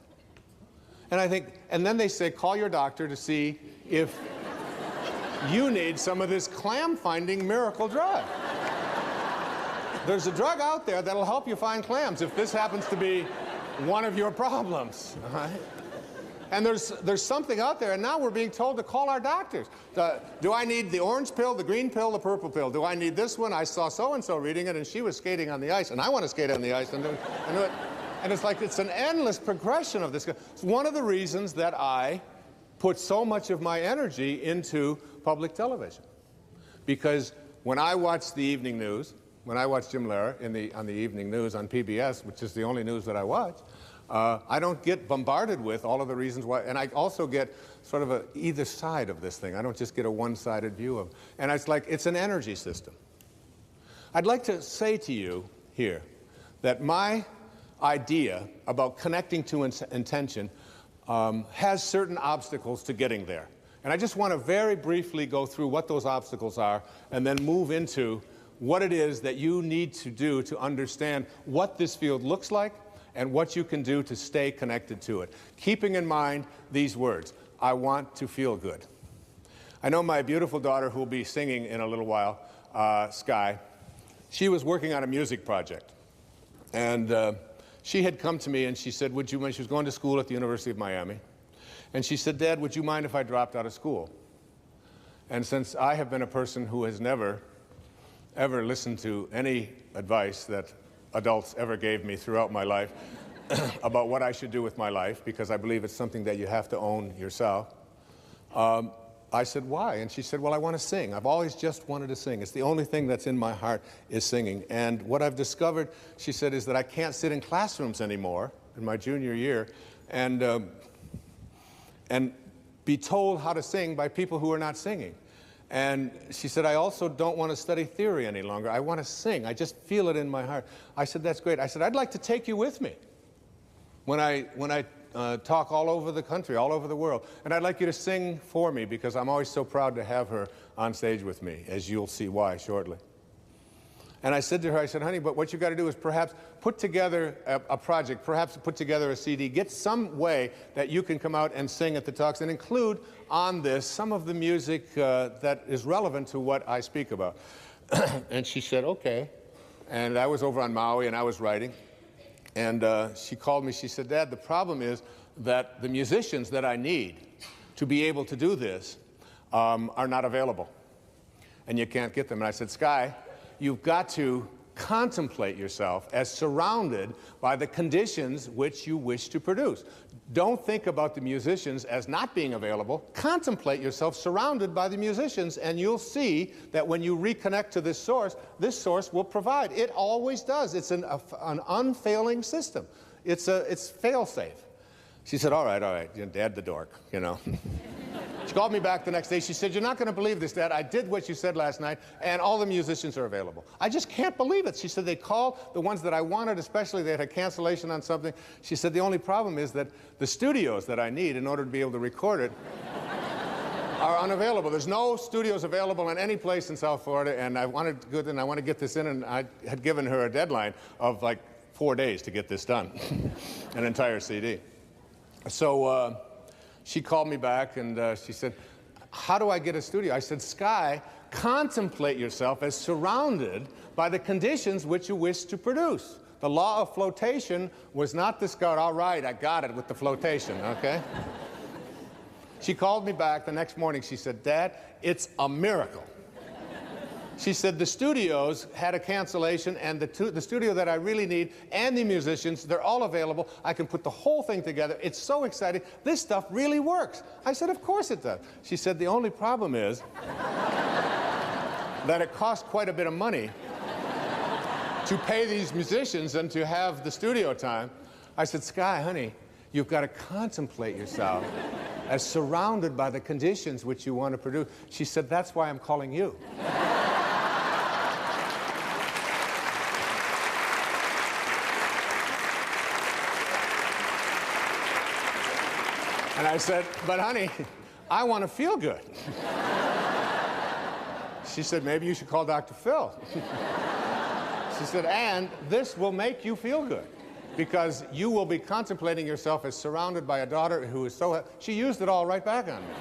And I think, and then they say, call your doctor to see if you need some of this clam-finding miracle drug. There's a drug out there that'll help you find clams if this happens to be one of your problems. All right? And there's something out there, and now we're being told to call our doctors. Do I need the orange pill, the green pill, the purple pill? Do I need this one? I saw so-and-so reading it, and she was skating on the ice, and I want to skate on the ice and do it. And it's like it's an endless progression of this. It's one of the reasons that I put so much of my energy into public television. Because when I watch the evening news, when I watch Jim Lehrer on the evening news on PBS, which is the only news that I watch, I don't get bombarded with all of the reasons why. And I also get sort of either side of this thing. I don't just get a one-sided view of it. And it's like it's an energy system. I'd like to say to you here that my idea about connecting to intention has certain obstacles to getting there. And I just want to very briefly go through what those obstacles are and then move into what it is that you need to do to understand what this field looks like and what you can do to stay connected to it. Keeping in mind these words, I want to feel good. I know my beautiful daughter, who will be singing in a little while, Sky, she was working on a music project. And she had come to me and she said, she was going to school at the University of Miami. And she said, Dad, would you mind if I dropped out of school? And since I have been a person who has never, ever listened to any advice that adults ever gave me throughout my life about what I should do with my life, because I believe it's something that you have to own yourself, I said, why? And she said, well, I want to sing. I've always just wanted to sing. It's the only thing that's in my heart is singing. And what I've discovered, she said, is that I can't sit in classrooms anymore in my junior year and be told how to sing by people who are not singing. And she said, I also don't want to study theory any longer. I want to sing. I just feel it in my heart. I said, that's great. I said, I'd like to take you with me when I talk all over the country, all over the world. And I'd like you to sing for me because I'm always so proud to have her on stage with me, as you'll see why shortly. And I said to her, I said, honey, but what you got to do is perhaps put together a project, perhaps put together a CD, get some way that you can come out and sing at the talks and include on this some of the music that is relevant to what I speak about. And she said, okay. And I was over on Maui and I was writing. And she called me, she said, Dad, the problem is that the musicians that I need to be able to do this are not available. And you can't get them. And I said, Sky, you've got to contemplate yourself as surrounded by the conditions which you wish to produce. Don't think about the musicians as not being available. Contemplate yourself surrounded by the musicians, and you'll see that when you reconnect to this source will provide. It always does. It's an unfailing system. It's fail-safe. She said, all right, Dad the dork, you know. She called me back the next day. She said, you're not going to believe this, Dad. I did what you said last night, and all the musicians are available. I just can't believe it. She said, they called the ones that I wanted, especially they had a cancellation on something. She said, the only problem is that the studios that I need in order to be able to record it are unavailable. There's no studios available in any place in South Florida, and I want to get this in, and I had given her a deadline of like 4 days to get this done, an entire CD. So she called me back and she said, how do I get a studio? I said, Sky, contemplate yourself as surrounded by the conditions which you wish to produce. The law of flotation was not discovered. All right, I got it with the flotation, okay? She called me back the next morning. She said, Dad, it's a miracle. She said the studios had a cancellation, and the studio that I really need and the musicians, they're all available. I can put the whole thing together. It's so exciting. This stuff really works. I said, of course it does. She said, the only problem is that it costs quite a bit of money to pay these musicians and to have the studio time. I said, Sky, honey, you've got to contemplate yourself as surrounded by the conditions which you want to produce. She said, that's why I'm calling you. And I said, but honey, I want to feel good. She said, maybe you should call Dr. Phil. She said, and this will make you feel good because you will be contemplating yourself as surrounded by a daughter who is so... She used it all right back on me.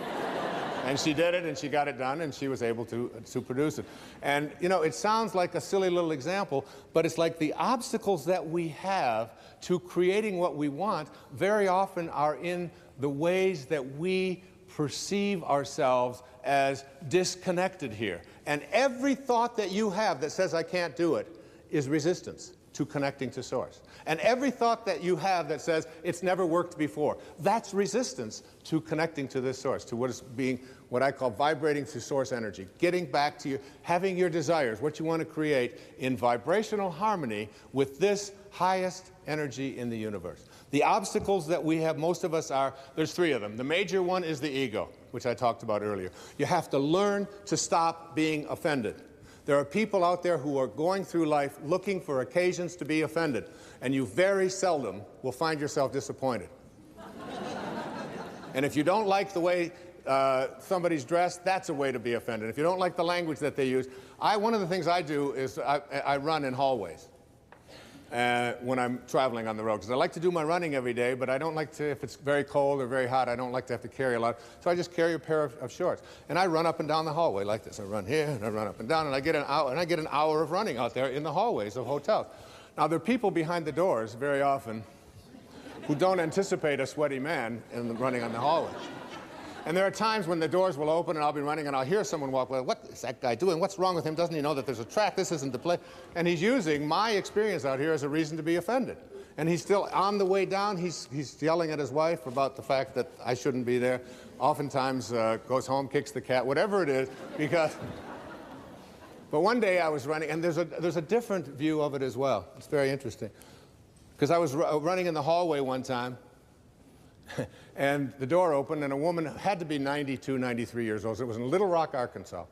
And she did it, and she got it done, and she was able to produce it. And, you know, it sounds like a silly little example, but it's like the obstacles that we have to creating what we want very often are in the ways that we perceive ourselves as disconnected here. And every thought that you have that says, I can't do it, is resistance to connecting to Source. And every thought that you have that says, it's never worked before, that's resistance to connecting to this Source, to what is being, what I call vibrating through Source energy, getting back to you, having your desires, what you want to create in vibrational harmony with this highest energy in the universe. The obstacles that we have, most of us are, there's 3 of them. The major one is the ego, which I talked about earlier. You have to learn to stop being offended. There are people out there who are going through life looking for occasions to be offended, and you very seldom will find yourself disappointed. And if you don't like the way somebody's dressed, that's a way to be offended. If you don't like the language that they use, one of the things I do is I run in hallways when I'm traveling on the road, because I like to do my running every day, but I don't like to, if it's very cold or very hot, I don't like to have to carry a lot. So I just carry a pair of shorts, and I run up and down the hallway like this. I run here, and I run up and down, and I get an hour of running out there in the hallways of hotels. Now, there are people behind the doors very often who don't anticipate a sweaty man running on the hallway. And there are times when the doors will open and I'll be running and I'll hear someone walk by. What is that guy doing? What's wrong with him? Doesn't he know that there's a track? This isn't the place. And he's using my experience out here as a reason to be offended. And he's still on the way down. He's yelling at his wife about the fact that I shouldn't be there. Oftentimes goes home, kicks the cat, whatever it is, because... But one day I was running, and there's a different view of it as well. It's very interesting. Because I was running in the hallway one time, and the door opened, and a woman had to be 92, 93 years old. It was in Little Rock, Arkansas.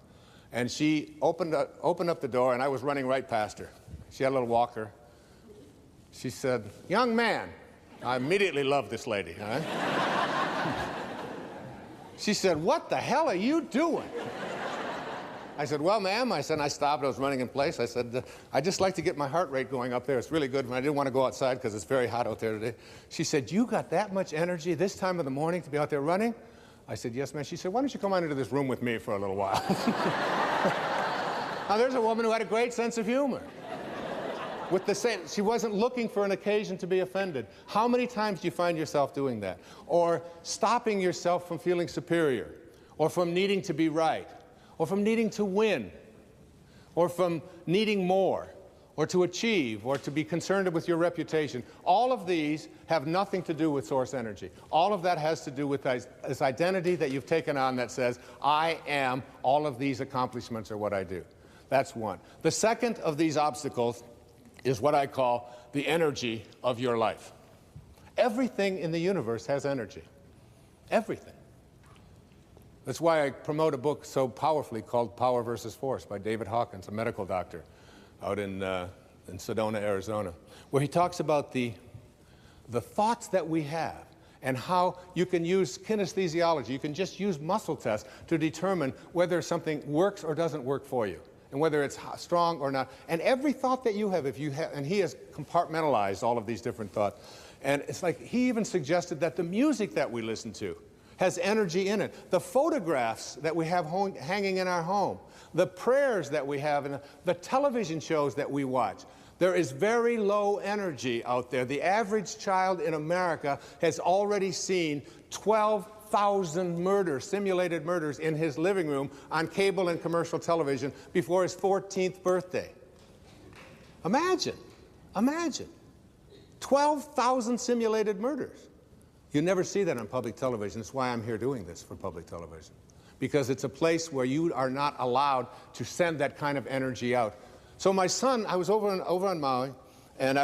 And she opened up the door, and I was running right past her. She had a little walker. She said, "Young man, I immediately loved this lady. All right? She said, "What the hell are you doing?" I said, "Well, ma'am," I said, and I stopped. I was running in place. I said, "I just like to get my heart rate going up there. It's really good. And I didn't want to go outside because it's very hot out there today." She said, "You got that much energy this time of the morning to be out there running?" I said, "Yes, ma'am." She said, "Why don't you come on into this room with me for a little while?" Now, there's a woman who had a great sense of humor. With the same, she wasn't looking for an occasion to be offended. How many times do you find yourself doing that? Or stopping yourself from feeling superior, or from needing to be right, or from needing to win, or from needing more, or to achieve, or to be concerned with your reputation. All of these have nothing to do with source energy. All of that has to do with this identity that you've taken on that says, I am, all of these accomplishments are what I do. That's one. The second of these obstacles is what I call the energy of your life. Everything in the universe has energy. Everything. That's why I promote a book so powerfully called Power versus Force by David Hawkins, a medical doctor out in Sedona, Arizona, where he talks about the thoughts that we have and how you can use kinesthesiology. You can just use muscle tests to determine whether something works or doesn't work for you, and whether it's strong or not. And every thought that you have, and he has compartmentalized all of these different thoughts. And it's like he even suggested that the music that we listen to has energy in it. The photographs that we have hanging in our home, the prayers that we have, and the television shows that we watch. There is very low energy out there. The average child in America has already seen 12,000 murders, simulated murders, in his living room on cable and commercial television before his 14th birthday. Imagine, imagine. 12,000 simulated murders. You never see that on public television. That's why I'm here doing this for public television. Because it's a place where you are not allowed to send that kind of energy out. So my son, I was over on Maui, and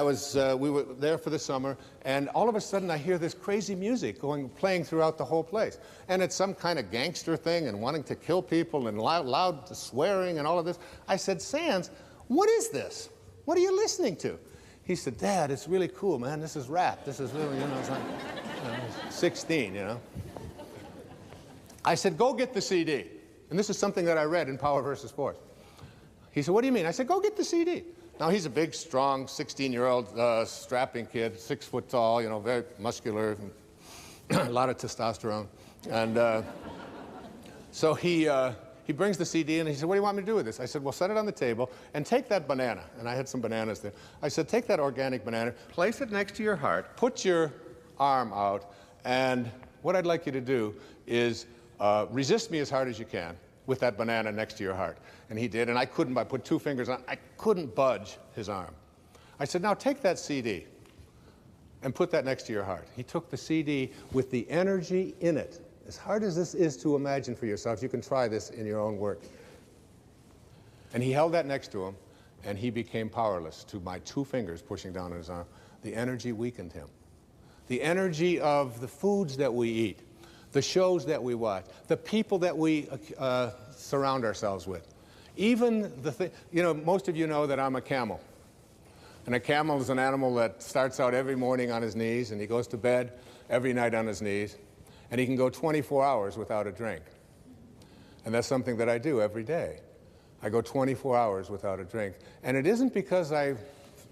we were there for the summer, and all of a sudden I hear this crazy music playing throughout the whole place. And it's some kind of gangster thing and wanting to kill people and loud swearing and all of this. I said, "Sands, what is this? What are you listening to?" He said, "Dad, it's really cool, man. This is rap. This is really, it's like, 16, I said, "Go get the CD." And this is something that I read in Power versus Force. He said, "What do you mean?" I said, "Go get the CD." Now, he's a big, strong, 16-year-old strapping kid, 6 foot tall, very muscular, a lot of testosterone. And so he brings the CD in, and he said, "What do you want me to do with this?" I said, "Well, set it on the table and take that banana." And I had some bananas there. I said, "Take that organic banana, place it next to your heart, put your arm out, and what I'd like you to do is resist me as hard as you can with that banana next to your heart." And he did, and I put 2 fingers on, I couldn't budge his arm. I said, "Now take that CD and put that next to your heart." He took the CD with the energy in it. As hard as this is to imagine for yourself, you can try this in your own work. And he held that next to him, and he became powerless to my 2 fingers pushing down on his arm. The energy weakened him. The energy of the foods that we eat, the shows that we watch, the people that we surround ourselves with. Even the thing, most of you know that I'm a camel. And a camel is an animal that starts out every morning on his knees, and he goes to bed every night on his knees. And he can go 24 hours without a drink. And that's something that I do every day. I go 24 hours without a drink. And it isn't because I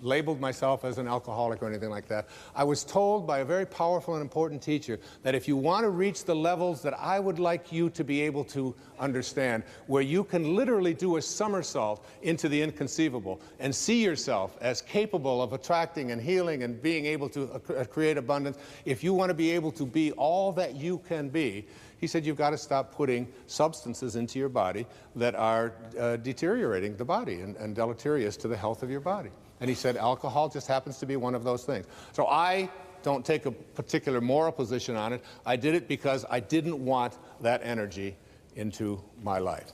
labeled myself as an alcoholic or anything like that. I was told by a very powerful and important teacher that if you want to reach the levels that I would like you to be able to understand, where you can literally do a somersault into the inconceivable and see yourself as capable of attracting and healing and being able to create abundance, if you want to be able to be all that you can be, he said, you've got to stop putting substances into your body that are deteriorating the body and deleterious to the health of your body. And he said, alcohol just happens to be one of those things. So I don't take a particular moral position on it. I did it because I didn't want that energy into my life.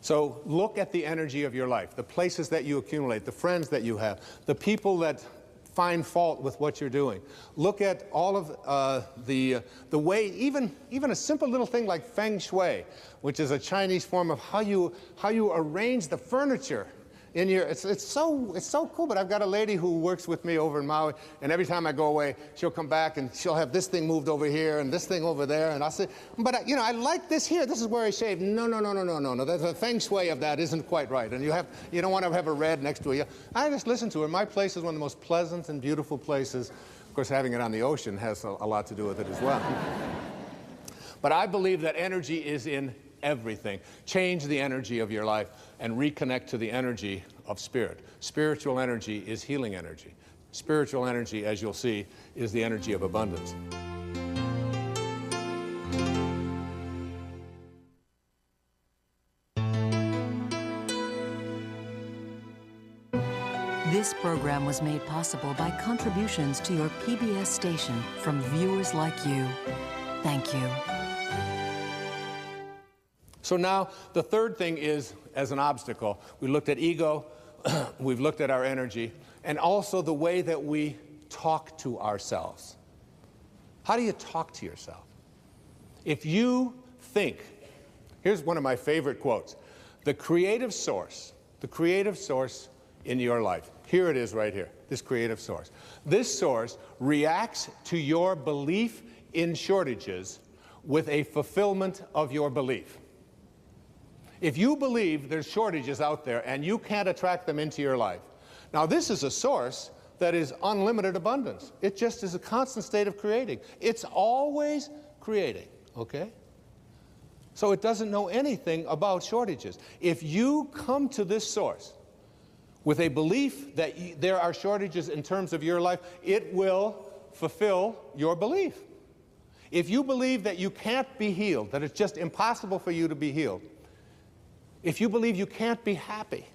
So look at the energy of your life, the places that you accumulate, the friends that you have, the people that find fault with what you're doing. Look at all of the way, even a simple little thing like feng shui, which is a Chinese form of how you arrange the furniture in your, it's so cool, but I've got a lady who works with me over in Maui, and every time I go away, she'll come back and she'll have this thing moved over here and this thing over there, and I'll say, but you know, I like this here, this is where I shave. No, the feng shui of that isn't quite right, and you don't want to have a red next to you. I just listen to her. My place is one of the most pleasant and beautiful places. Of course, having it on the ocean has a lot to do with it as well. But I believe that energy is in everything. Change the energy of your life and reconnect to the energy of spirit. Spiritual energy is healing energy. Spiritual energy, as you'll see, is the energy of abundance. This program was made possible by contributions to your PBS station from viewers like you. Thank you. So now, the third thing is, as an obstacle, we looked at ego, we've looked at our energy, and also the way that we talk to ourselves. How do you talk to yourself? If you think, here's one of my favorite quotes, the creative source in your life, here it is right here, this creative source. This source reacts to your belief in shortages with a fulfillment of your belief. If you believe there's shortages out there and you can't attract them into your life, now this is a source that is unlimited abundance. It just is a constant state of creating. It's always creating, okay? So it doesn't know anything about shortages. If you come to this source with a belief that there are shortages in terms of your life, it will fulfill your belief. If you believe that you can't be healed, that it's just impossible for you to be healed, if you believe you can't be happy,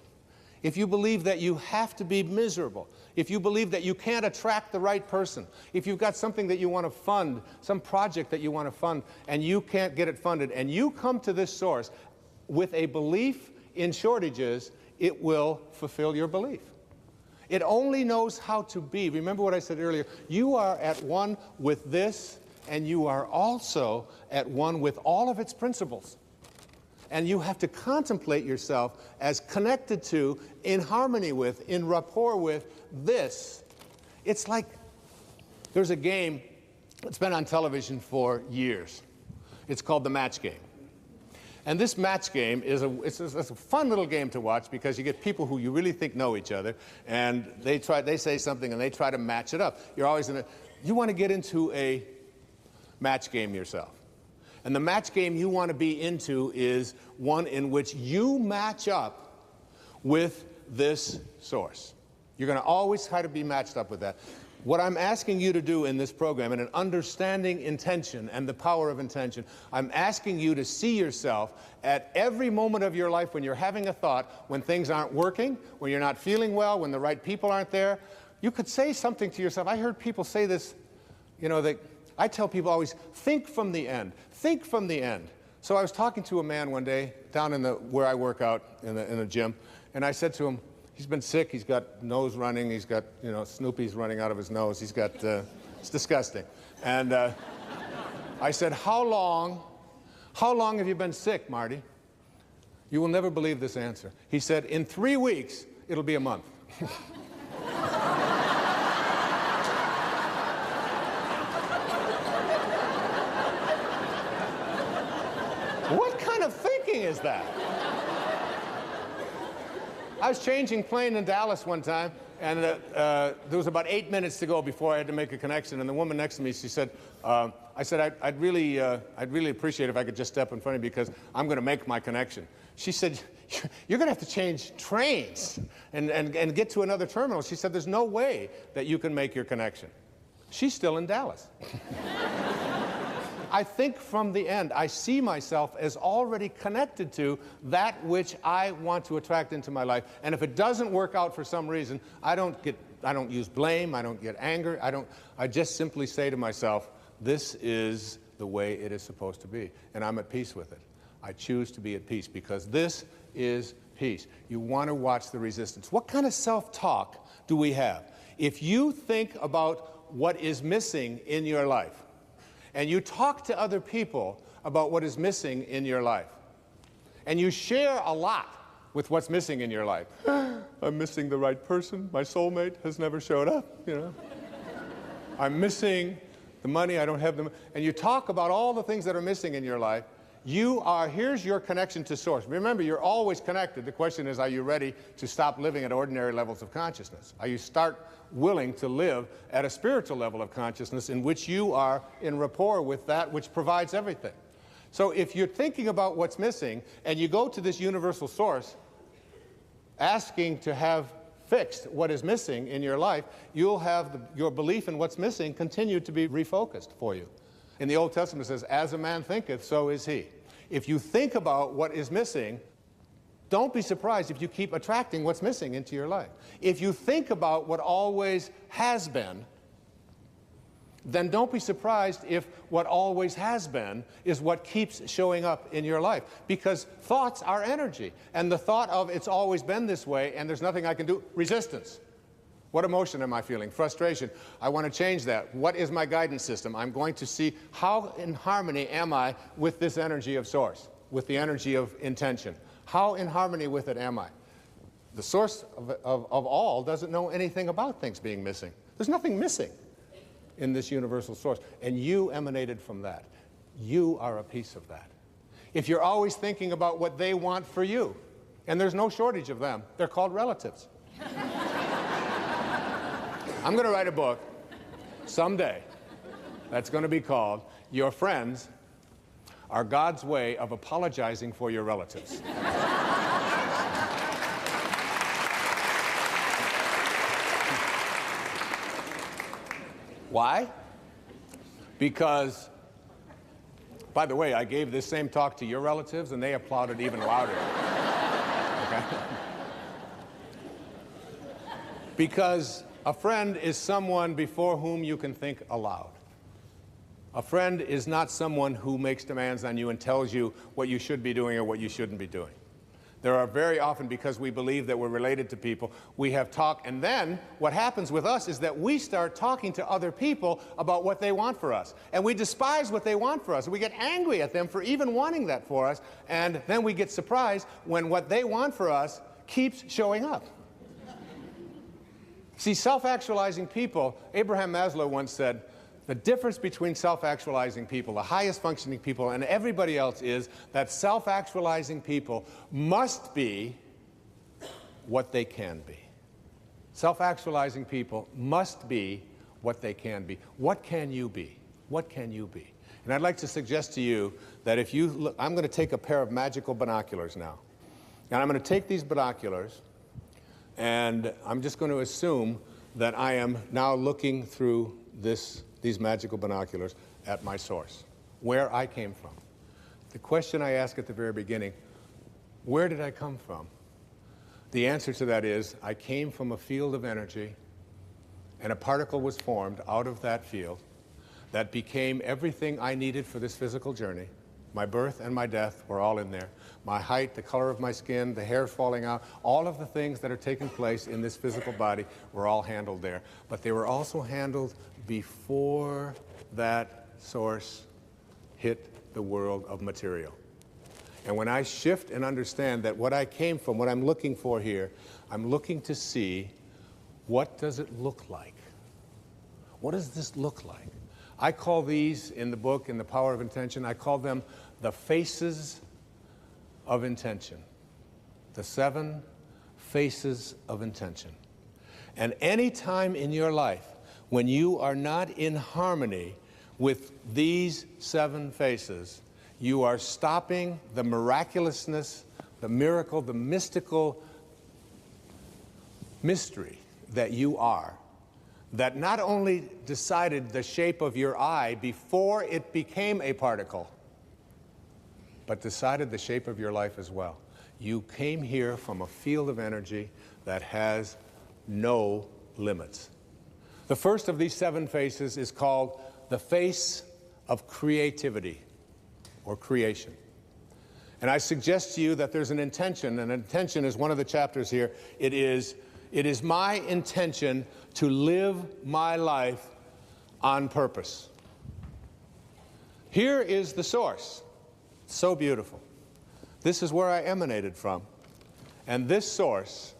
if you believe that you have to be miserable, if you believe that you can't attract the right person, if you've got something that you want to fund, some project that you want to fund, and you can't get it funded, and you come to this source with a belief in shortages, it will fulfill your belief. It only knows how to be. Remember what I said earlier, you are at one with this, and you are also at one with all of its principles. And you have to contemplate yourself as connected to, in harmony with, in rapport with this. It's like there's a game that's been on television for years. It's called the match game. And this match game is it's a fun little game to watch because you get people who you really think know each other, and they say something and they try to match it up. You want to get into a match game yourself. And the match game you want to be into is one in which you match up with this source. You're going to always try to be matched up with that. What I'm asking you to do in this program, in an understanding intention and the power of intention, I'm asking you to see yourself at every moment of your life when you're having a thought, when things aren't working, when you're not feeling well, when the right people aren't there. You could say something to yourself. I heard people say this, I tell people always, think from the end. Think from the end. So I was talking to a man one day down where I work out in the gym, and I said to him, he's been sick, he's got nose running, he's got, Snoopy's running out of his nose, he's got, it's disgusting. And I said, how long have you been sick, Marty? You will never believe this answer. He said, in 3 weeks, it'll be a month. What kind of thinking is that? I was changing plane in Dallas one time, and there was about 8 minutes to go before I had to make a connection, and the woman next to me, she said, I said, I'd really appreciate if I could just step in front of you because I'm going to make my connection. She said, you're going to have to change trains and get to another terminal. She said, there's no way that you can make your connection. She's still in Dallas. I think from the end. I see myself as already connected to that which I want to attract into my life. And if it doesn't work out for some reason, I don't use blame, I don't get anger, I just simply say to myself, this is the way it is supposed to be. And I'm at peace with it. I choose to be at peace because this is peace. You want to watch the resistance. What kind of self-talk do we have? If you think about what is missing in your life, and you talk to other people about what is missing in your life, and you share a lot with what's missing in your life. I'm missing the right person. My soulmate has never showed up, you know. I'm missing the money. I don't have the money. And you talk about all the things that are missing in your life. Here's your connection to Source. Remember, you're always connected. The question is, are you ready to stop living at ordinary levels of consciousness? Are you willing to live at a spiritual level of consciousness in which you are in rapport with that which provides everything? So if you're thinking about what's missing and you go to this universal source asking to have fixed what is missing in your life, you'll have your belief in what's missing continue to be refocused for you. In the Old Testament it says, as a man thinketh, so is he. If you think about what is missing, don't be surprised if you keep attracting what's missing into your life. If you think about what always has been, then don't be surprised if what always has been is what keeps showing up in your life. Because thoughts are energy. And the thought of it's always been this way and there's nothing I can do, resistance. What emotion am I feeling? Frustration. I want to change that. What is my guidance system? I'm going to see how in harmony am I with this energy of Source, with the energy of intention. How in harmony with it am I? The source of all doesn't know anything about things being missing. There's nothing missing in this universal source. And you emanated from that. You are a piece of that. If you're always thinking about what they want for you, and there's no shortage of them, they're called relatives. I'm going to write a book someday that's going to be called Your Friends Are God's Way of Apologizing for Your Relatives. Why? Because, by the way, I gave this same talk to your relatives and they applauded even louder. Okay? Because a friend is someone before whom you can think aloud. A friend is not someone who makes demands on you and tells you what you should be doing or what you shouldn't be doing. There are very often, because we believe that we're related to people, we have talk, and then what happens with us is that we start talking to other people about what they want for us. And we despise what they want for us. We get angry at them for even wanting that for us, and then we get surprised when what they want for us keeps showing up. See, self-actualizing people, Abraham Maslow once said, the difference between self-actualizing people, the highest functioning people, and everybody else is that self-actualizing people must be what they can be. Self-actualizing people must be what they can be. What can you be? What can you be? And I'd like to suggest to you that if you look, I'm going to take a pair of magical binoculars now. And I'm going to take these binoculars, and I'm just going to assume that I am now looking through these magical binoculars at my source, where I came from. The question I asked at the very beginning, where did I come from? The answer to that is, I came from a field of energy, and a particle was formed out of that field that became everything I needed for this physical journey. My birth and my death were all in there. My height, the color of my skin, the hair falling out, all of the things that are taking place in this physical body were all handled there. But they were also handled before that source hit the world of material. And when I shift and understand that what I came from, what I'm looking for here, I'm looking to see, what does it look like? What does this look like? I call these in the book, in The Power of Intention, I call them the faces of intention. The 7 faces of intention. And any time in your life when you are not in harmony with these 7 faces, you are stopping the miraculousness, the miracle, the mystical mystery that you are, that not only decided the shape of your eye before it became a particle, but decided the shape of your life as well. You came here from a field of energy that has no limits. The first of these 7 faces is called the face of creativity or creation. And I suggest to you that there's an intention, and intention is one of the chapters here. It is my intention to live my life on purpose. Here is the source. So beautiful. This is where I emanated from. And this source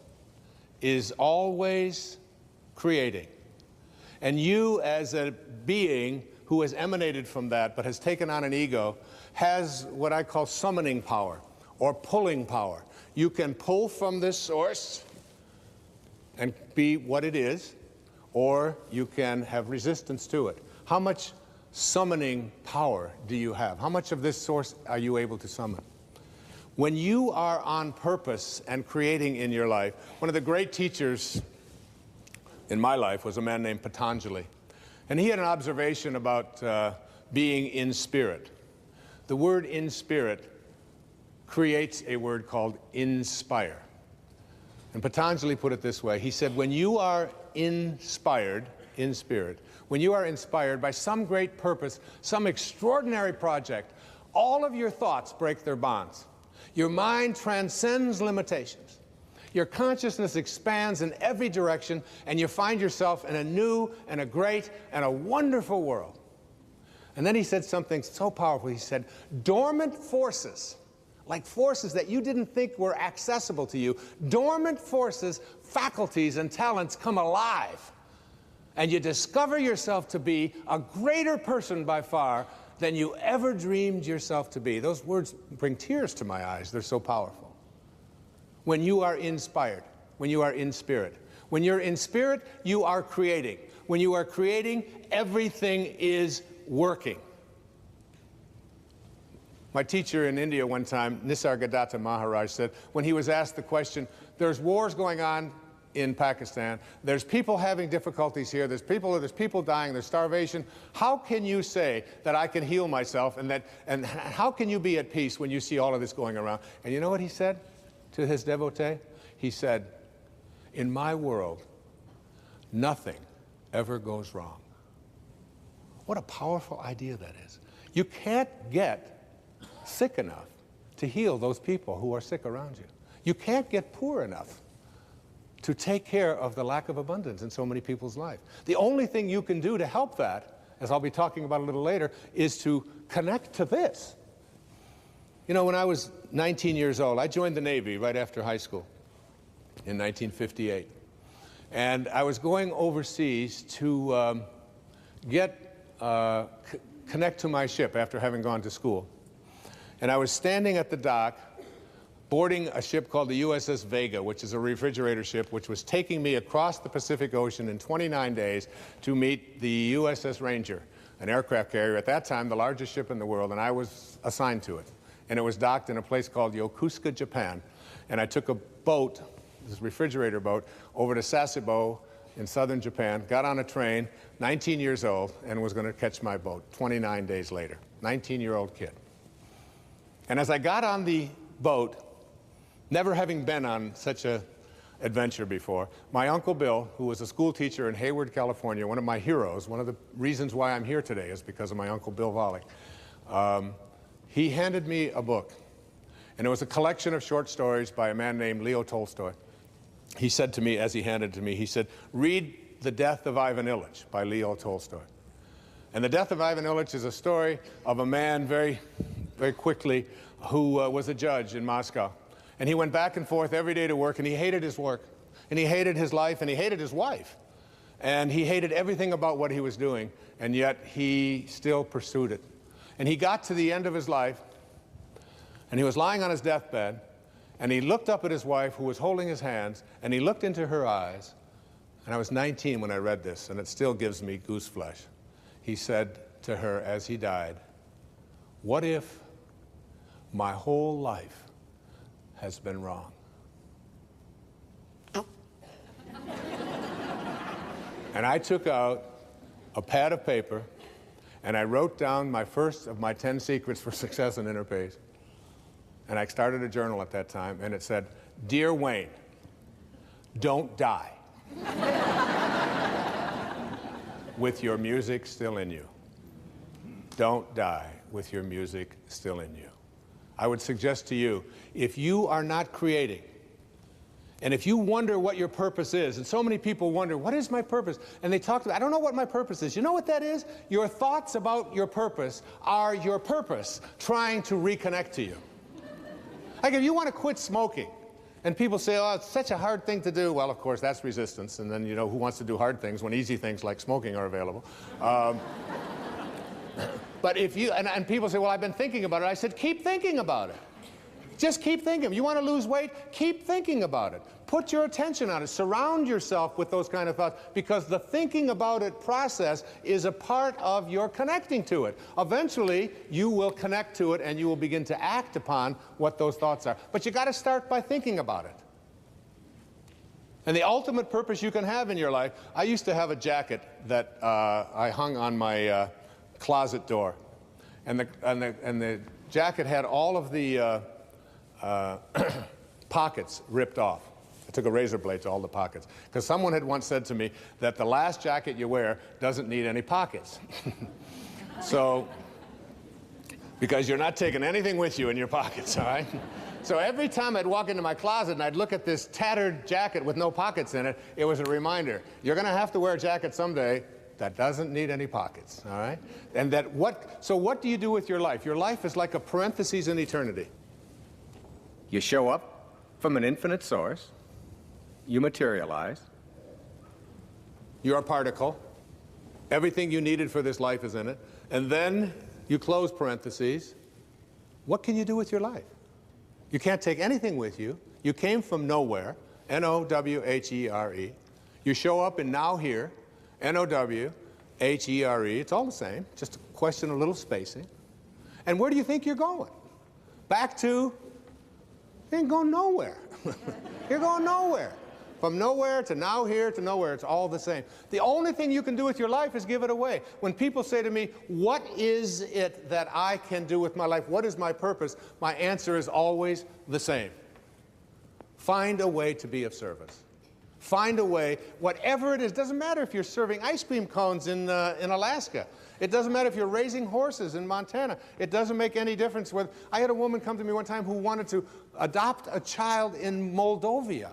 is always creating. And you, as a being who has emanated from that but has taken on an ego, has what I call summoning power or pulling power. You can pull from this source and be what it is, or you can have resistance to it. How much summoning power do you have? How much of this source are you able to summon? When you are on purpose and creating in your life, one of the great teachers in my life was a man named Patanjali. And he had an observation about being in spirit. The word in spirit creates a word called inspire. And Patanjali put it this way. He said, when you are inspired in spirit, when you are inspired by some great purpose, some extraordinary project, all of your thoughts break their bonds. Your mind transcends limitations. Your consciousness expands in every direction, and you find yourself in a new and a great and a wonderful world. And then he said something so powerful. He said, dormant forces, like forces that you didn't think were accessible to you, dormant forces, faculties, and talents come alive. And you discover yourself to be a greater person by far than you ever dreamed yourself to be. Those words bring tears to my eyes. They're so powerful. When you are inspired, when you are in spirit. When you're in spirit, you are creating. When you are creating, everything is working. My teacher in India one time, Nisargadatta Maharaj, said, when he was asked the question, there's wars going on in Pakistan, there's people having difficulties here, there's people dying, there's starvation. How can you say that I can heal myself, and how can you be at peace when you see all of this going around? And you know what he said to his devotee? He said, in my world, nothing ever goes wrong. What a powerful idea that is. You can't get sick enough to heal those people who are sick around you. You can't get poor enough to take care of the lack of abundance in so many people's life. The only thing you can do to help that, as I'll be talking about a little later, is to connect to this. You know, when I was 19 years old, I joined the Navy right after high school in 1958. And I was going overseas to connect to my ship after having gone to school. And I was standing at the dock boarding a ship called the USS Vega, which is a refrigerator ship, which was taking me across the Pacific Ocean in 29 days to meet the USS Ranger, an aircraft carrier, at that time the largest ship in the world, and I was assigned to it. And it was docked in a place called Yokosuka, Japan. And I took a boat, this refrigerator boat, over to Sasebo in southern Japan, got on a train, 19 years old, and was going to catch my boat 29 days later. 19-year-old kid. And as I got on the boat, never having been on such an adventure before, my Uncle Bill, who was a school teacher in Hayward, California, one of my heroes, one of the reasons why I'm here today is because of my Uncle Bill Volek, he handed me a book. And it was a collection of short stories by a man named Leo Tolstoy. He said to me, as he handed it to me, he said, read The Death of Ivan Ilyich by Leo Tolstoy. And The Death of Ivan Ilyich is a story of a man very quickly who was a judge in Moscow. And he went back and forth every day to work, and he hated his work, and he hated his life, and he hated his wife. And he hated everything about what he was doing, and yet he still pursued it. And he got to the end of his life, and he was lying on his deathbed, and he looked up at his wife, who was holding his hands, and he looked into her eyes. And I was 19 when I read this, and it still gives me goose flesh. He said to her as he died, what if my whole life has been wrong? And I took out a pad of paper, and I wrote down my first of my 10 secrets for success in inner peace. And I started a journal at that time, and it said, Dear Wayne, don't die with your music still in you. Don't die with your music still in you. I would suggest to you, if you are not creating, and if you wonder what your purpose is, and so many people wonder, what is my purpose? And they talk about, I don't know what my purpose is. You know what that is? Your thoughts about your purpose are your purpose trying to reconnect to you. Like if you want to quit smoking, And people say, oh, it's such a hard thing to do. Well, of course, that's resistance. And then, you know, who wants to do hard things when easy things like smoking are available? But if you, and people say, well, I've been thinking about it. I said, keep thinking about it. Just keep thinking. You want to lose weight? Keep thinking about it. Put your attention on it. Surround yourself with those kind of thoughts, because the thinking about it process is a part of your connecting to it. Eventually, you will connect to it and you will begin to act upon what those thoughts are. But you got to start by thinking about it. And the ultimate purpose you can have in your life, I used to have a jacket that I hung on my closet door. And the jacket had all of the pockets ripped off. I took a razor blade to all the pockets, because someone had once said to me that the last jacket you wear doesn't need any pockets. So, because you're not taking anything with you in your pockets, all right? So every time I'd walk into my closet and I'd look at this tattered jacket with no pockets in it, it was a reminder, you're going to have to wear a jacket someday that doesn't need any pockets, all right? And so what do you do with your life? Your life is like a parenthesis in eternity. You show up from an infinite source. You materialize. You're a particle. Everything you needed for this life is in it. And then you close parentheses. What can you do with your life? You can't take anything with you. You came from nowhere, N-O-W-H-E-R-E. You show up in now here, N-O-W-H-E-R-E. It's all the same, just a question of a little spacing. And where do you think you're going? Back to, you ain't going nowhere. You're going nowhere. From nowhere to now here to nowhere, it's all the same. The only thing you can do with your life is give it away. When people say to me, what is it that I can do with my life? What is my purpose? My answer is always the same. Find a way to be of service. Find a way, whatever it is. Doesn't matter if you're serving ice cream cones in Alaska. It doesn't matter if you're raising horses in Montana. It doesn't make any difference. I had a woman come to me one time who wanted to adopt a child in Moldova.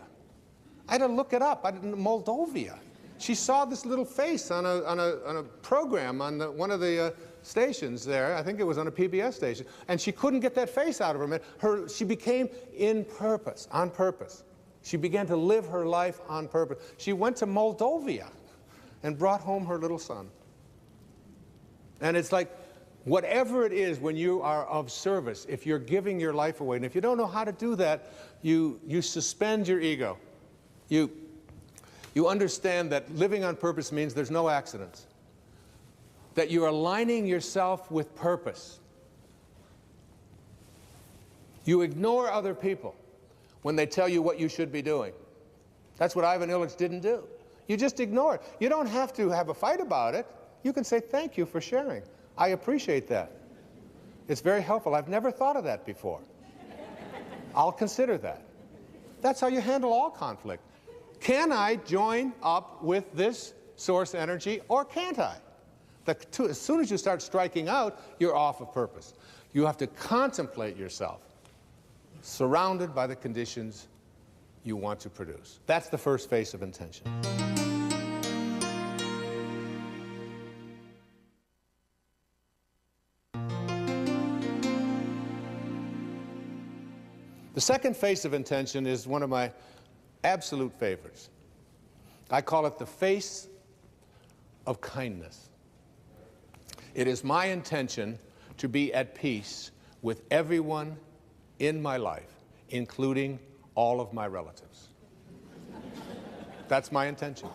I had to look it up. Moldova. She saw this little face on a program on one of the stations there. I think it was on a PBS station. And she couldn't get that face out of her head. She became on purpose. She began to live her life on purpose. She went to Moldova and brought home her little son. And it's like, whatever it is, when you are of service, if you're giving your life away, and if you don't know how to do that, you suspend your ego. You understand that living on purpose means there's no accidents. That you're aligning yourself with purpose. You ignore other people when they tell you what you should be doing. That's what Ivan Illich didn't do. You just ignore it. You don't have to have a fight about it. You can say, thank you for sharing. I appreciate that. It's very helpful. I've never thought of that before. I'll consider that. That's how you handle all conflict. Can I join up with this source energy, or can't I? As soon as you start striking out, you're off of purpose. You have to contemplate yourself surrounded by the conditions you want to produce. That's the first phase of intention. The second face of intention is one of my absolute favorites. I call it the face of kindness. It is my intention to be at peace with everyone in my life, including all of my relatives. That's my intention.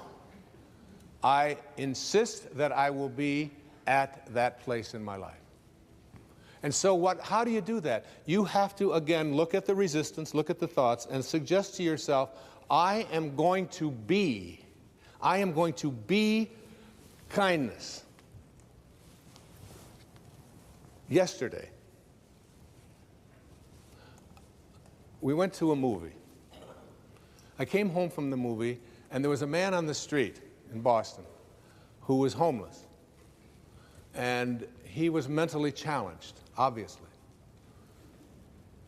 I insist that I will be at that place in my life. And so how do you do that? You have to, again, look at the resistance, look at the thoughts, and suggest to yourself, I am going to be kindness. Yesterday, we went to a movie. I came home from the movie, and there was a man on the street in Boston who was homeless. And he was mentally challenged, obviously.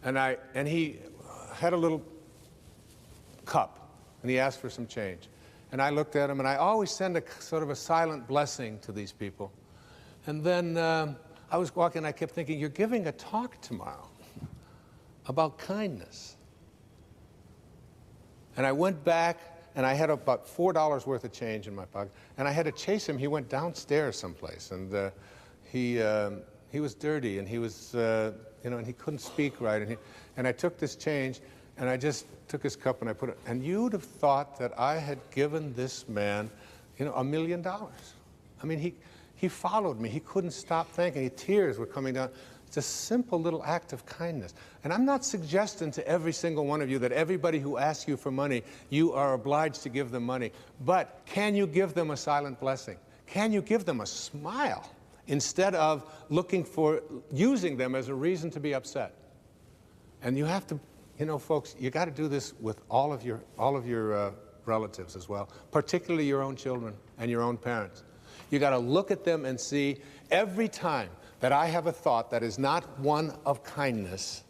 And he had a little cup, and he asked for some change. And I looked at him, and I always send a sort of a silent blessing to these people. And then I was walking, and I kept thinking, you're giving a talk tomorrow about kindness. And I went back, and I had about $4 worth of change in my pocket, and I had to chase him. He went downstairs someplace, and he was dirty, and he was, and he couldn't speak right. And I took this change, and I just took his cup, and I put it, and you'd have thought that I had given this man, $1 million. I mean, he followed me. He couldn't stop thanking. Tears were coming down. It's a simple little act of kindness. And I'm not suggesting to every single one of you that everybody who asks you for money, you are obliged to give them money. But can you give them a silent blessing? Can you give them a smile instead of using them as a reason to be upset? And you have to, folks, you got to do this with all of your relatives as well, particularly your own children and your own parents. You got to look at them and see every time that I have a thought that is not one of kindness,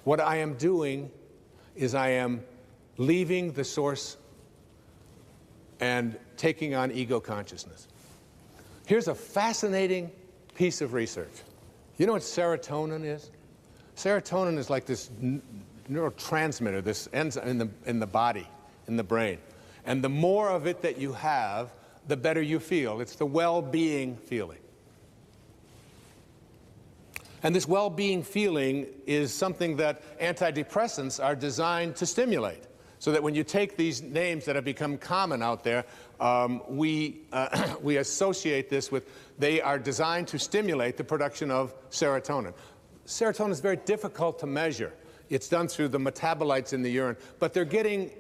what I am doing is I am leaving the source and taking on ego consciousness. Here's a fascinating piece of research. You know what serotonin is? Serotonin is like this neurotransmitter, this enzyme in the body, in the brain. And the more of it that you have, the better you feel. It's the well-being feeling. And this well-being feeling is something that antidepressants are designed to stimulate. So that when you take these names that have become common out there, we associate this with, they are designed to stimulate the production of serotonin. Serotonin is very difficult to measure. It's done through the metabolites in the urine, but they're getting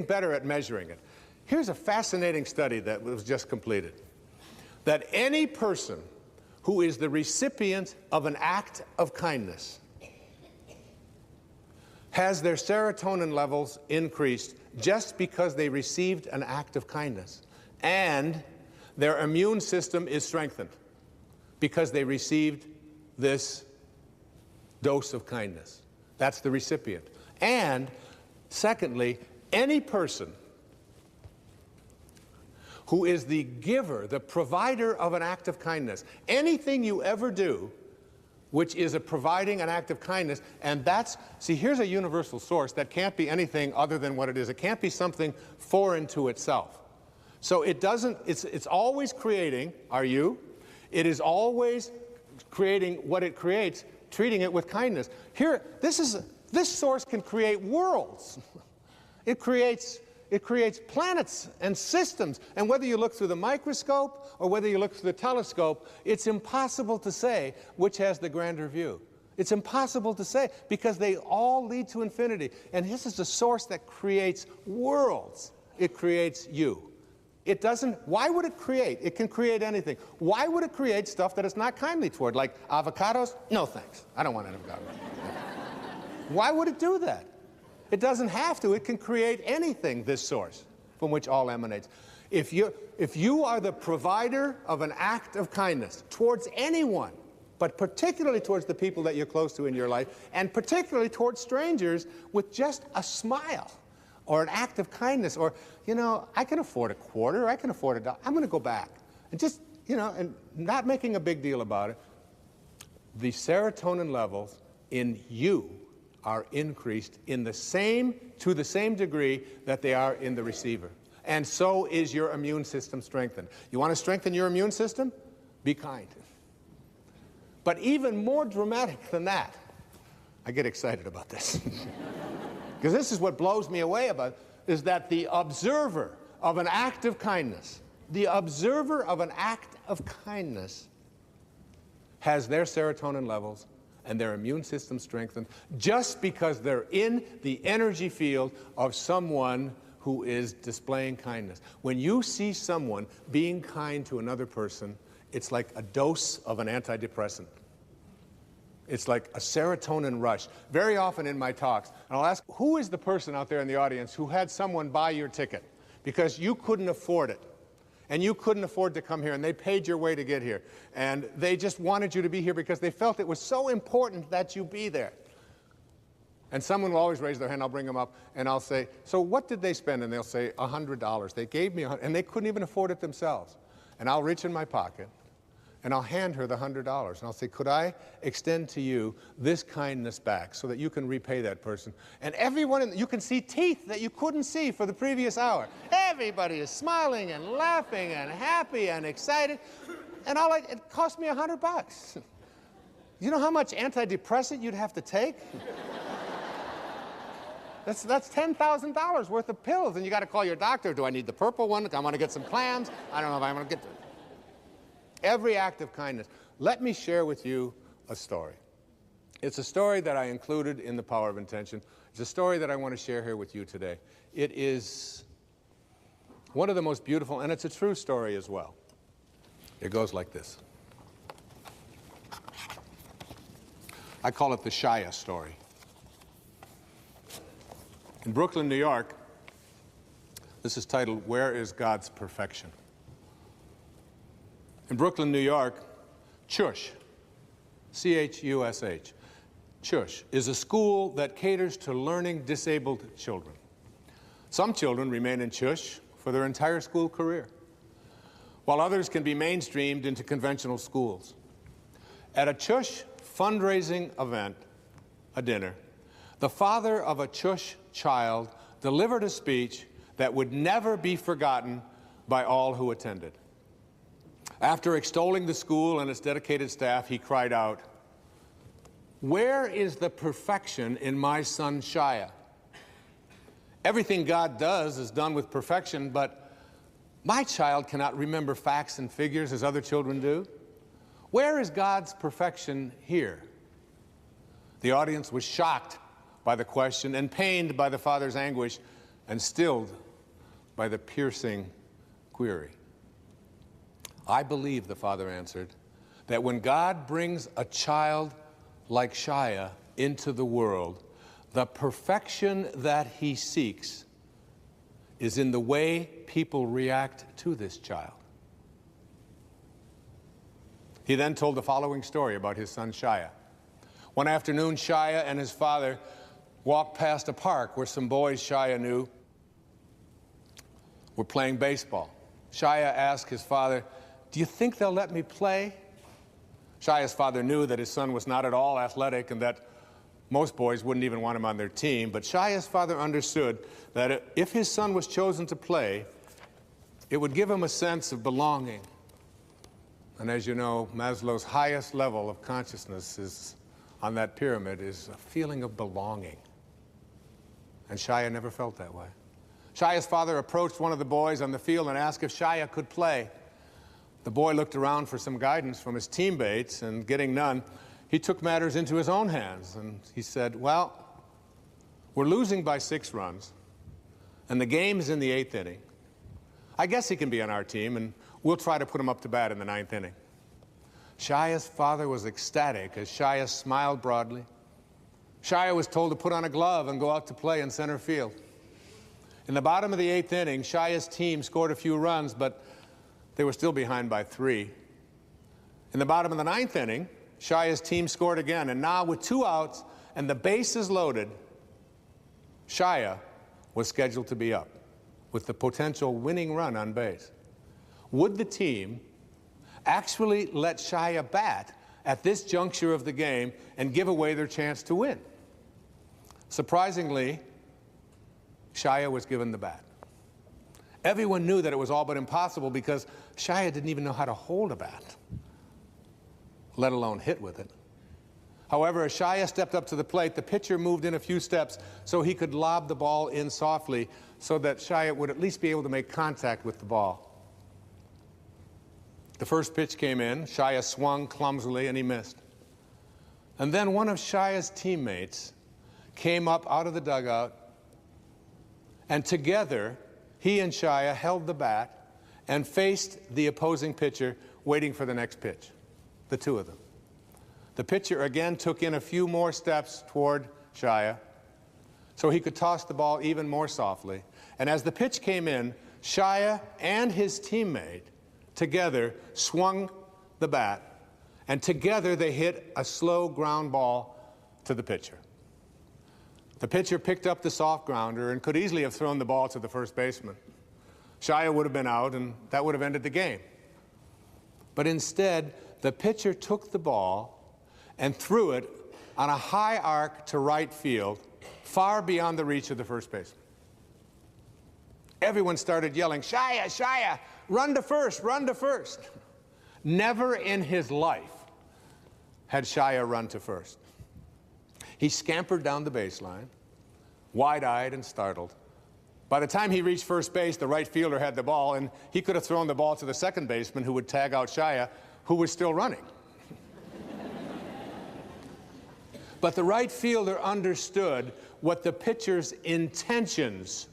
better at measuring it. Here's a fascinating study that was just completed. That any person who is the recipient of an act of kindness has their serotonin levels increased just because they received an act of kindness. And their immune system is strengthened because they received this dose of kindness. That's the recipient. And secondly, any person who is the giver, the provider of an act of kindness, anything you ever do which is providing an act of kindness, and here's a universal source that can't be anything other than what it is. It can't be something foreign to itself. So it's always creating, it is always creating what it creates, treating it with kindness. This source can create worlds. It creates planets and systems. And whether you look through the microscope or whether you look through the telescope, it's impossible to say which has the grander view. It's impossible to say because they all lead to infinity. And this is the source that creates worlds. It creates you. Why would it create? It can create anything. Why would it create stuff that it's not kindly toward? Like avocados? No thanks. I don't want an avocado. Why would it do that? It doesn't have to. It can create anything, this source, from which all emanates. If you are the provider of an act of kindness towards anyone, but particularly towards the people that you're close to in your life, and particularly towards strangers with just a smile or an act of kindness, or, I can afford a quarter, I can afford $1, I'm going to go back. And just, and not making a big deal about it, the serotonin levels in you are increased to the same degree that they are in the receiver. And so is your immune system strengthened. You want to strengthen your immune system? Be kind. But even more dramatic than that, I get excited about this. Because this is what blows me away about, is that the observer of an act of kindness, has their serotonin levels and their immune system strengthened just because they're in the energy field of someone who is displaying kindness. When you see someone being kind to another person, it's like a dose of an antidepressant. It's like a serotonin rush. Very often in my talks, and I'll ask, who is the person out there in the audience who had someone buy your ticket because you couldn't afford it? And you couldn't afford to come here, and they paid your way to get here. And they just wanted you to be here because they felt it was so important that you be there. And someone will always raise their hand, I'll bring them up, and I'll say, so what did they spend? And they'll say, $100. They gave me $100, and they couldn't even afford it themselves. And I'll reach in my pocket, and I'll hand her the $100, and I'll say, could I extend to you this kindness back so that you can repay that person? And everyone, you can see teeth that you couldn't see for the previous hour. Everybody is smiling and laughing and happy and excited, and it cost me $100. You know how much antidepressant you'd have to take? That's $10,000 worth of pills, and you got to call your doctor. Do I need the purple one? I want to get some clams. I don't know if I'm going to get them. Every act of kindness. Let me share with you a story. It's a story that I included in The Power of Intention. It's a story that I want to share here with you today. It is one of the most beautiful, and it's a true story as well. It goes like this. I call it the Shia story. In Brooklyn, New York, this is titled, Where is God's Perfection? In Brooklyn, New York, CHUSH, C-H-U-S-H, CHUSH is a school that caters to learning disabled children. Some children remain in CHUSH for their entire school career, while others can be mainstreamed into conventional schools. At a CHUSH fundraising event, a dinner, the father of a CHUSH child delivered a speech that would never be forgotten by all who attended. After extolling the school and its dedicated staff, he cried out, "Where is the perfection in my son Shia? Everything God does is done with perfection, but my child cannot remember facts and figures as other children do. Where is God's perfection here?" The audience was shocked by the question and pained by the father's anguish and stilled by the piercing query. "I believe," the father answered, "that when God brings a child like Shia into the world, the perfection that he seeks is in the way people react to this child." He then told the following story about his son Shia. One afternoon, Shia and his father walked past a park where some boys Shia knew were playing baseball. Shia asked his father, "Do you think they'll let me play?" Shia's father knew that his son was not at all athletic and that most boys wouldn't even want him on their team, but Shia's father understood that if his son was chosen to play, it would give him a sense of belonging. And as you know, Maslow's highest level of consciousness is on that pyramid is a feeling of belonging. And Shia never felt that way. Shia's father approached one of the boys on the field and asked if Shia could play. The boy looked around for some guidance from his teammates, and getting none, he took matters into his own hands, and he said, "Well, we're losing by 6 runs, and the game is in the 8th inning. I guess he can be on our team, and we'll try to put him up to bat in the 9th inning." Shia's father was ecstatic as Shia smiled broadly. Shia was told to put on a glove and go out to play in center field. In the bottom of the 8th inning, Shia's team scored a few runs, but they were still behind by 3. In the bottom of the 9th inning, Shia's team scored again, and now with 2 outs and the bases loaded, Shia was scheduled to be up with the potential winning run on base. Would the team actually let Shia bat at this juncture of the game and give away their chance to win? Surprisingly, Shia was given the bat. Everyone knew that it was all but impossible because Shia didn't even know how to hold a bat, let alone hit with it. However, as Shia stepped up to the plate, the pitcher moved in a few steps so he could lob the ball in softly so that Shia would at least be able to make contact with the ball. The first pitch came in, Shia swung clumsily, and he missed. And then one of Shia's teammates came up out of the dugout, and together, he and Shia held the bat and faced the opposing pitcher, waiting for the next pitch, the two of them. The pitcher again took in a few more steps toward Shia so he could toss the ball even more softly. And as the pitch came in, Shia and his teammate together swung the bat, and together they hit a slow ground ball to the pitcher. The pitcher picked up the soft grounder and could easily have thrown the ball to the first baseman. Shia would have been out, and that would have ended the game. But instead, the pitcher took the ball and threw it on a high arc to right field, far beyond the reach of the first baseman. Everyone started yelling, "Shia, Shia, run to first, run to first." Never in his life had Shia run to first. He scampered down the baseline, wide-eyed and startled. By the time he reached first base, the right fielder had the ball, and he could have thrown the ball to the second baseman, who would tag out Shia, who was still running. But the right fielder understood what the pitcher's intentions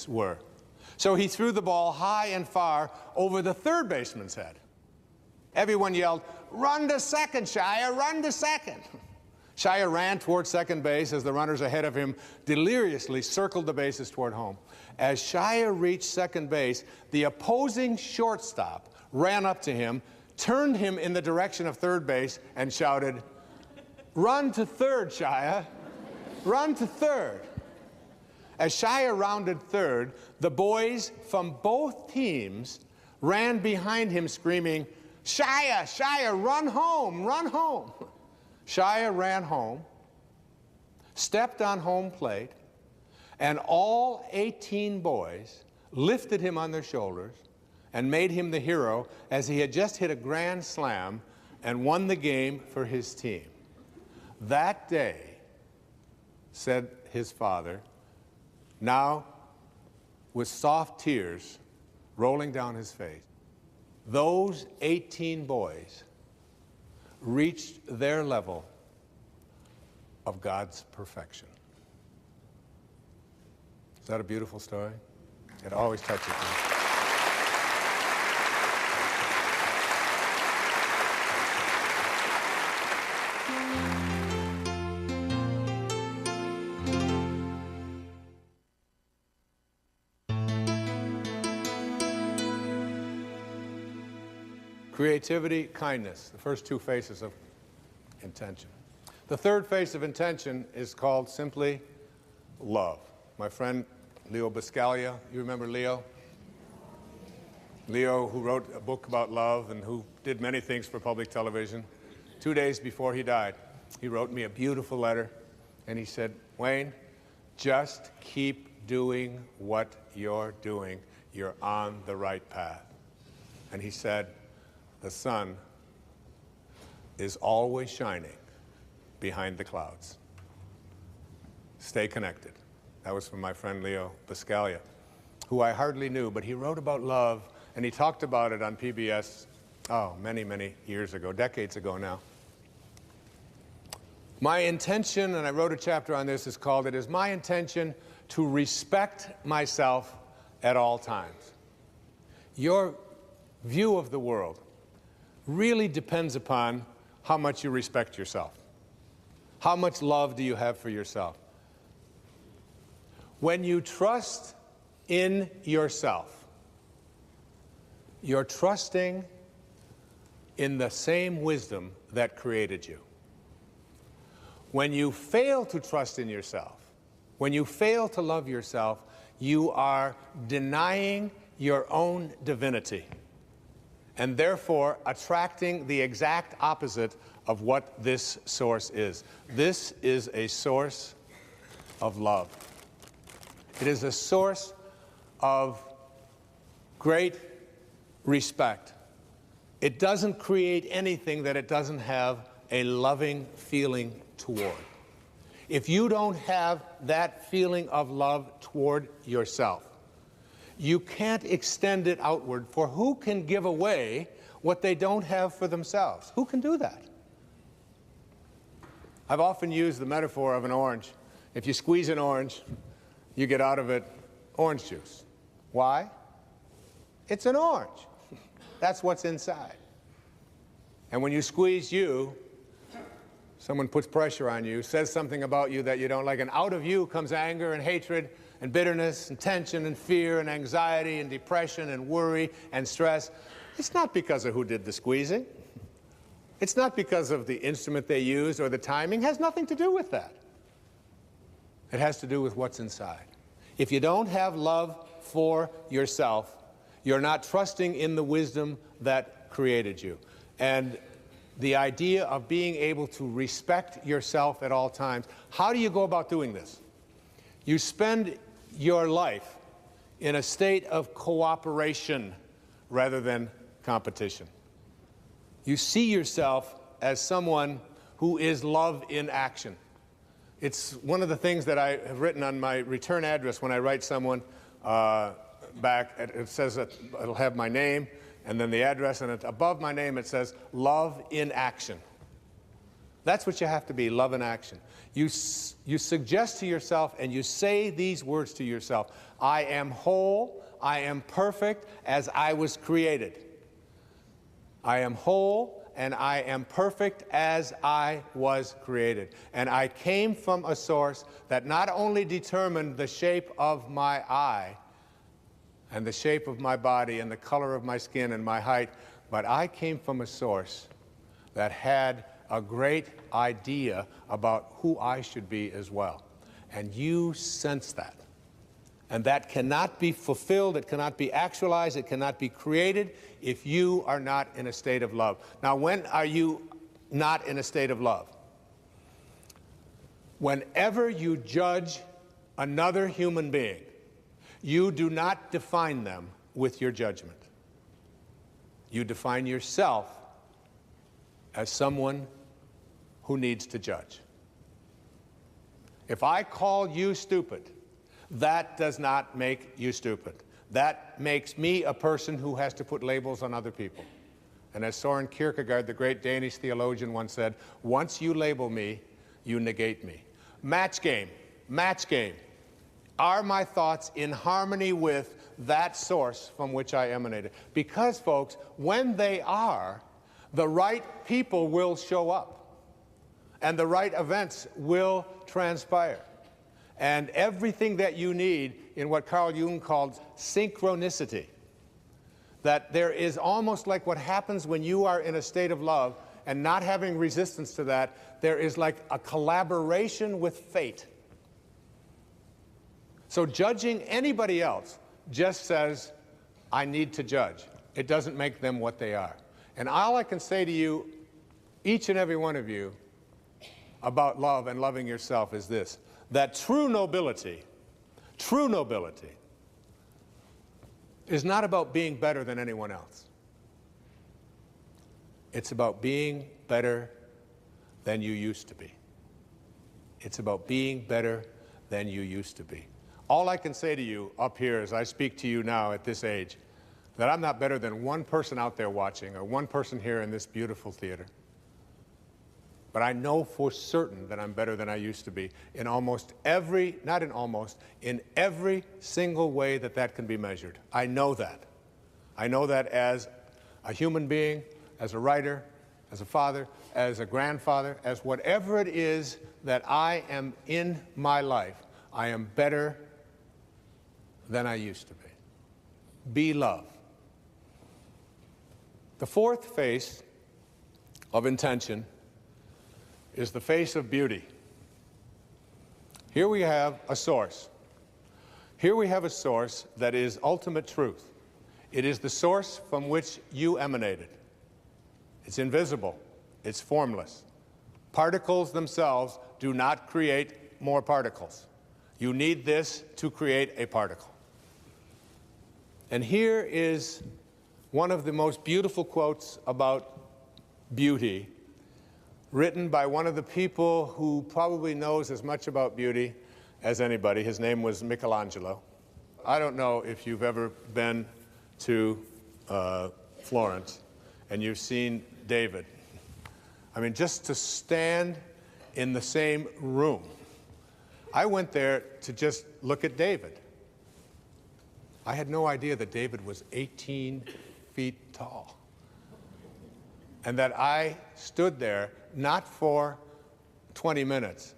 were. So he threw the ball high and far over the third baseman's head. Everyone yelled, "Run to second, Shia, run to second." Shia ran toward second base as the runners ahead of him deliriously circled the bases toward home. As Shia reached second base, the opposing shortstop ran up to him, turned him in the direction of third base, and shouted, "Run to third, Shia, run to third." As Shia rounded third, the boys from both teams ran behind him screaming, "Shia, Shia, run home, run home." Shia ran home, stepped on home plate, and all 18 boys lifted him on their shoulders and made him the hero as he had just hit a grand slam and won the game for his team. That day, said his father, now with soft tears rolling down his face, those 18 boys reached their level of God's perfection. Is that a beautiful story? It always touches me. Creativity, kindness, the first two faces of intention. The third face of intention is called simply love. My friend Leo Buscaglia, you remember Leo? Leo, who wrote a book about love and who did many things for public television. 2 days before he died, he wrote me a beautiful letter, and he said, "Wayne, just keep doing what you're doing. You're on the right path." And he said, "The sun is always shining behind the clouds. Stay connected." That was from my friend Leo Buscaglia, who I hardly knew, but he wrote about love, and he talked about it on PBS, many, many years ago, decades ago now. My intention, and I wrote a chapter on this, is called, "It is my intention to respect myself at all times." Your view of the world really depends upon how much you respect yourself. How much love do you have for yourself? When you trust in yourself, you're trusting in the same wisdom that created you. When you fail to trust in yourself, when you fail to love yourself, you are denying your own divinity, and therefore attracting the exact opposite of what this source is. This is a source of love. It is a source of great respect. It doesn't create anything that it doesn't have a loving feeling toward. If you don't have that feeling of love toward yourself, you can't extend it outward, for who can give away what they don't have for themselves? Who can do that? I've often used the metaphor of an orange. If you squeeze an orange, you get out of it orange juice. Why? It's an orange. That's what's inside. And when you squeeze you, someone puts pressure on you, says something about you that you don't like, and out of you comes anger and hatred and bitterness and tension and fear and anxiety and depression and worry and stress. It's not because of who did the squeezing. It's not because of the instrument they used or the timing. It has nothing to do with that. It has to do with what's inside. If you don't have love for yourself, you're not trusting in the wisdom that created you. And the idea of being able to respect yourself at all times. How do you go about doing this? You spend your life in a state of cooperation rather than competition. You see yourself as someone who is love in action. It's one of the things that I have written on my return address when I write someone back. It says that it'll have my name and then the address, and above my name it says love in action. That's what you have to be, love in action. You suggest to yourself and you say these words to yourself: I am whole, I am perfect as I was created. I am whole and I am perfect as I was created. And I came from a source that not only determined the shape of my eye and the shape of my body and the color of my skin and my height, but I came from a source that had a great idea about who I should be as well. And you sense that. And that cannot be fulfilled, it cannot be actualized, it cannot be created if you are not in a state of love. Now, when are you not in a state of love? Whenever you judge another human being, you do not define them with your judgment. You define yourself as someone who needs to judge. If I call you stupid, that does not make you stupid. That makes me a person who has to put labels on other people. And as Søren Kierkegaard, the great Danish theologian, once said, once you label me, you negate me. Match game. Match game. Are my thoughts in harmony with that source from which I emanated? Because, folks, when they are, the right people will show up, and the right events will transpire. And everything that you need in what Carl Jung called synchronicity, that there is almost like what happens when you are in a state of love and not having resistance to that, there is like a collaboration with fate. So judging anybody else just says, I need to judge. It doesn't make them what they are. And all I can say to you, each and every one of you, about love and loving yourself is this: that true nobility is not about being better than anyone else. It's about being better than you used to be. It's about being better than you used to be. All I can say to you up here as I speak to you now at this age, that I'm not better than one person out there watching or one person here in this beautiful theater. But I know for certain that I'm better than I used to be in almost every, not in almost, in every single way that that can be measured. I know that. I know that as a human being, as a writer, as a father, as a grandfather, as whatever it is that I am in my life, I am better than I used to be. Be love. The fourth face of intention is the face of beauty. Here we have a source. Here we have a source that is ultimate truth. It is the source from which you emanated. It's invisible. It's formless. Particles themselves do not create more particles. You need this to create a particle. And here is one of the most beautiful quotes about beauty, written by one of the people who probably knows as much about beauty as anybody. His name was Michelangelo. I don't know if you've ever been to Florence and you've seen David. I mean, just to stand in the same room. I went there to just look at David. I had no idea that David was 18 feet tall. And that I stood there not for 20 minutes.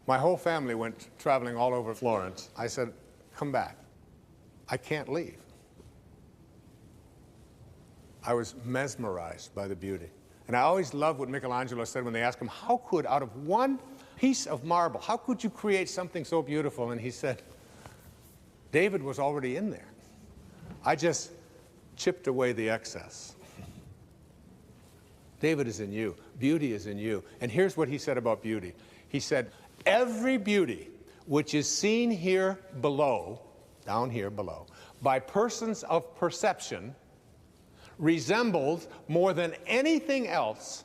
My whole family went traveling all over Florence. I said, come back. I can't leave. I was mesmerized by the beauty. And I always loved what Michelangelo said when they asked him, how could, out of one piece of marble, how could you create something so beautiful? And he said, David was already in there. I just chipped away the excess. David is in you. Beauty is in you. And here's what he said about beauty. He said, every beauty which is seen here below, down here below, by persons of perception resembles more than anything else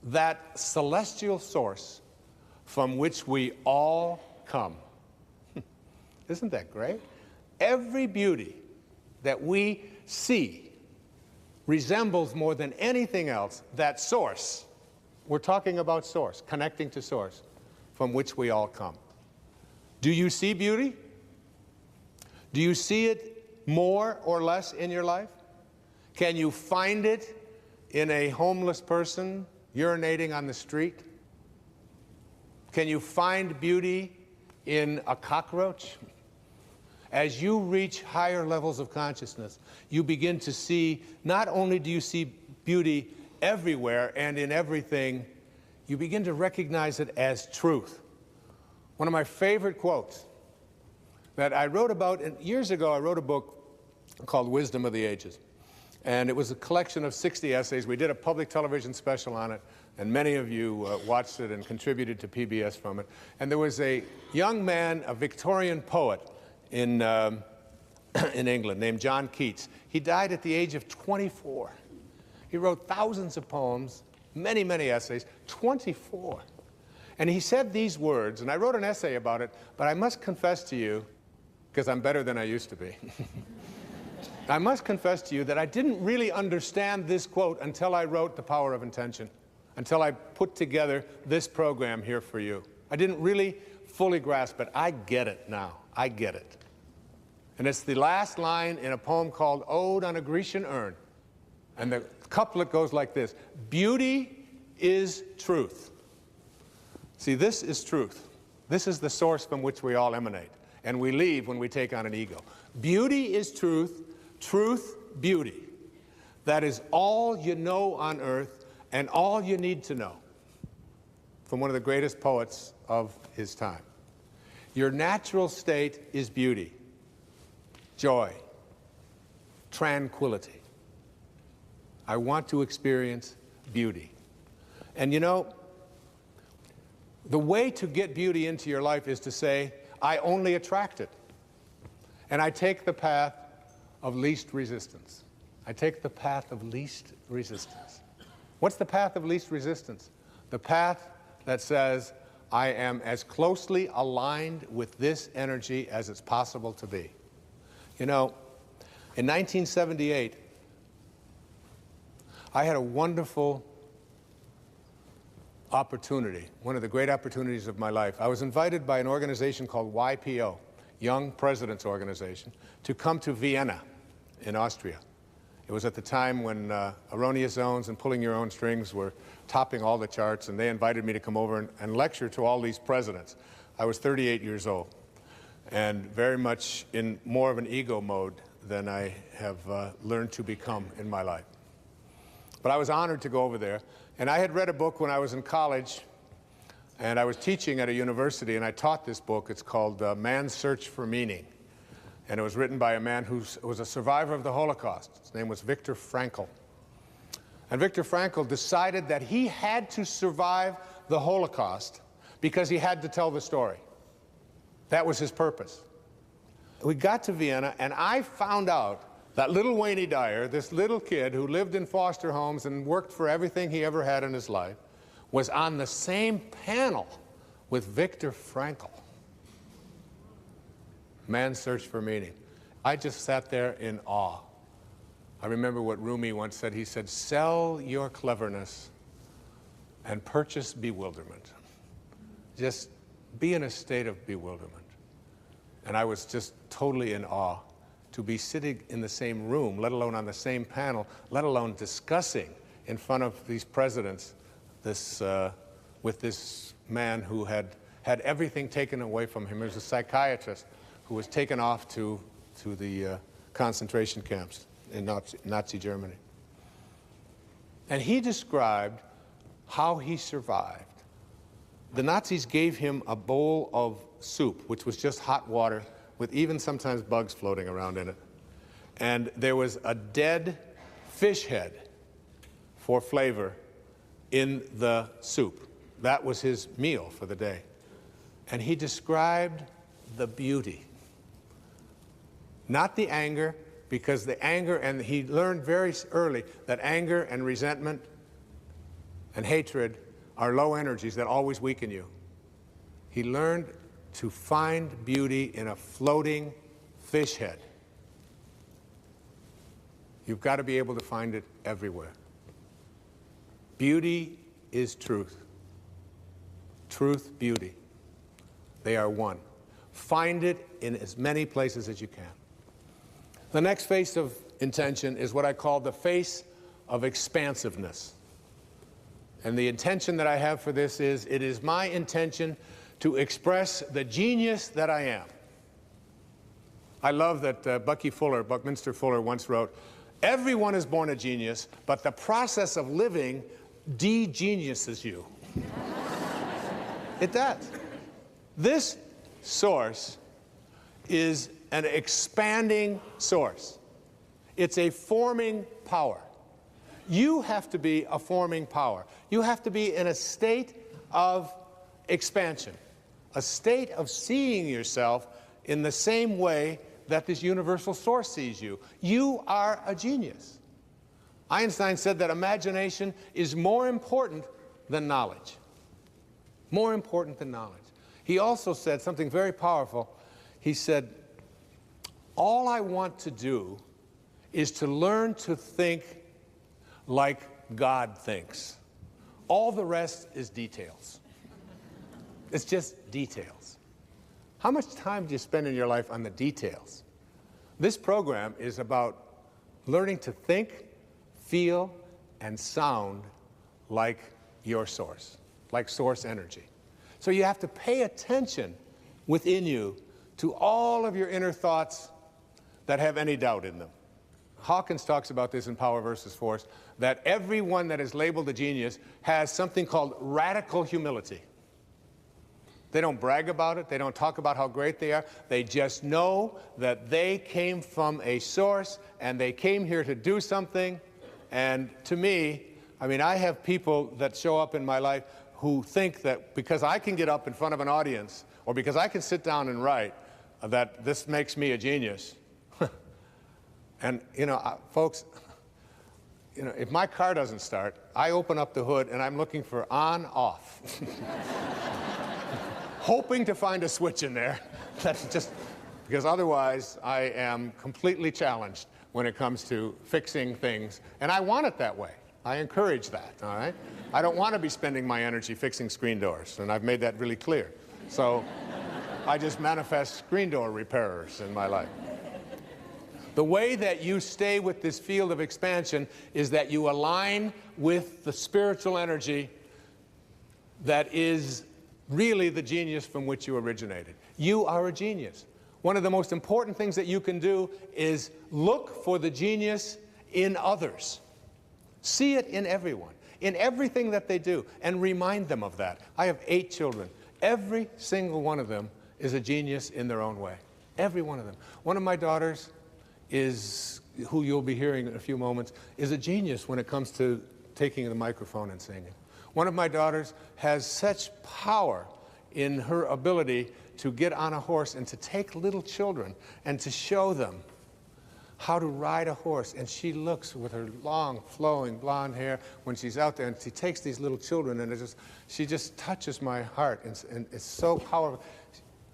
that celestial source from which we all come. Isn't that great? Every beauty that we see resembles more than anything else that source. We're talking about source, connecting to source, from which we all come. Do you see beauty? Do you see it more or less in your life? Can you find it in a homeless person urinating on the street? Can you find beauty in a cockroach? As you reach higher levels of consciousness, you begin to see, not only do you see beauty everywhere and in everything, you begin to recognize it as truth. One of my favorite quotes that I wrote about, and years ago I wrote a book called Wisdom of the Ages. And it was a collection of 60 essays. We did a public television special on it, and many of you watched it and contributed to PBS from it. And there was a young man, a Victorian poet in England named John Keats. He died at the age of 24. He wrote thousands of poems, many, many essays, 24. And he said these words, and I wrote an essay about it, but I must confess to you, because I'm better than I used to be, I must confess to you that I didn't really understand this quote until I wrote The Power of Intention, until I put together this program here for you. I didn't really fully grasp it. I get it now. I get it. And it's the last line in a poem called Ode on a Grecian Urn. And the couplet goes like this: beauty is truth. See, this is truth. This is the source from which we all emanate. And we leave when we take on an ego. Beauty is truth. Truth, beauty. That is all you know on earth and all you need to know. From one of the greatest poets of his time. Your natural state is beauty, joy, tranquility. I want to experience beauty. And you know, the way to get beauty into your life is to say, I only attract it. And I take the path of least resistance. I take the path of least resistance. What's the path of least resistance? The path that says, I am as closely aligned with this energy as it's possible to be. You know, in 1978, I had a wonderful opportunity, one of the great opportunities of my life. I was invited by an organization called YPO, Young Presidents Organization, to come to Vienna in Austria. It was at the time when erroneous zones and pulling your own strings were topping all the charts, and they invited me to come over and lecture to all these presidents. I was 38 years old and very much in more of an ego mode than I have learned to become in my life. But I was honored to go over there, and I had read a book when I was in college, and I was teaching at a university, and I taught this book. It's called Man's Search for Meaning. And it was written by a man who was a survivor of the Holocaust. His name was Viktor Frankl. And Viktor Frankl decided that he had to survive the Holocaust because he had to tell the story. That was his purpose. We got to Vienna, and I found out that little Wayne Dyer, this little kid who lived in foster homes and worked for everything he ever had in his life, was on the same panel with Viktor Frankl. Man's Search for Meaning. I just sat there in awe. I remember what Rumi once said. He said, sell your cleverness and purchase bewilderment. Just be in a state of bewilderment. And I was just totally in awe to be sitting in the same room, let alone on the same panel, let alone discussing in front of these presidents with this man who had everything taken away from him. He was a psychiatrist who was taken off to the concentration camps in Nazi Germany. And he described how he survived. The Nazis gave him a bowl of soup, which was just hot water with even sometimes bugs floating around in it. And there was a dead fish head for flavor in the soup. That was his meal for the day. And he described the beauty, not the anger, because the anger, and he learned very early that anger and resentment and hatred are low energies that always weaken you. He learned to find beauty in a floating fish head. You've got to be able to find it everywhere. Beauty is truth. Truth, beauty. They are one. Find it in as many places as you can. The next face of intention is what I call the face of expansiveness. And the intention that I have for this is, it is my intention to express the genius that I am. I love that Buckminster Fuller once wrote, "Everyone is born a genius, but the process of living de-geniuses you." It does. This source is an expanding source. It's a forming power. You have to be a forming power. You have to be in a state of expansion, a state of seeing yourself in the same way that this universal source sees you. You are a genius. Einstein said that imagination is more important than knowledge. More important than knowledge. He also said something very powerful. He said, all I want to do is to learn to think like God thinks. All the rest is details. It's just details. How much time do you spend in your life on the details? This program is about learning to think, feel, and sound like your source, like source energy. So you have to pay attention within you to all of your inner thoughts that have any doubt in them. Hawkins talks about this in Power versus Force, that everyone that is labeled a genius has something called radical humility. They don't brag about it. They don't talk about how great they are. They just know that they came from a source and they came here to do something. And to me, I mean, I have people that show up in my life who think that because I can get up in front of an audience or because I can sit down and write, that this makes me a genius. And, you know, folks, you know, if my car doesn't start, I open up the hood and I'm looking for on, off. Hoping to find a switch in there. That's just, because otherwise I am completely challenged when it comes to fixing things. And I want it that way. I encourage that, all right? I don't want to be spending my energy fixing screen doors, and I've made that really clear. So I just manifest screen door repairers in my life. The way that you stay with this field of expansion is that you align with the spiritual energy that is really the genius from which you originated. You are a genius. One of the most important things that you can do is look for the genius in others. See it in everyone, in everything that they do, and remind them of that. I have 8 children. Every single one of them is a genius in their own way. Every one of them. One of my daughters is, who you'll be hearing in a few moments, is a genius when it comes to taking the microphone and singing. One of my daughters has such power in her ability to get on a horse and to take little children and to show them how to ride a horse. And she looks with her long, flowing blonde hair when she's out there, and she takes these little children, and she just touches my heart, and it's so powerful.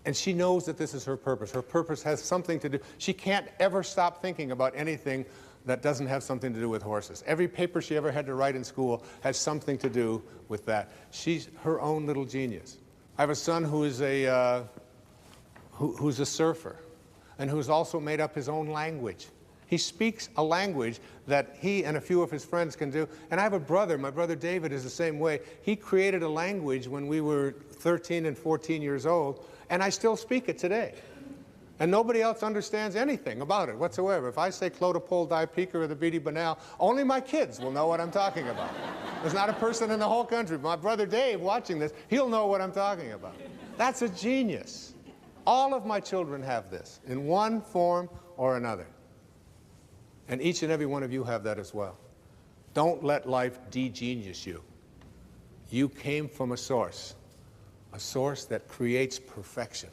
And she knows that this is her purpose. Her purpose has something to do. She can't ever stop thinking about anything that doesn't have something to do with horses. Every paper she ever had to write in school has something to do with that. She's her own little genius. I have a son who is who's a surfer, and who's also made up his own language. He speaks a language that he and a few of his friends can do. And I have a brother. My brother David is the same way. He created a language when we were 13 and 14 years old, and I still speak it today. And nobody else understands anything about it whatsoever. If I say Clodopole dipica or the beady banal, only my kids will know what I'm talking about. There's not a person in the whole country. My brother Dave watching this, he'll know what I'm talking about. That's a genius. All of my children have this in one form or another. And each and every one of you have that as well. Don't let life de-genius you. You came from a source that creates perfection.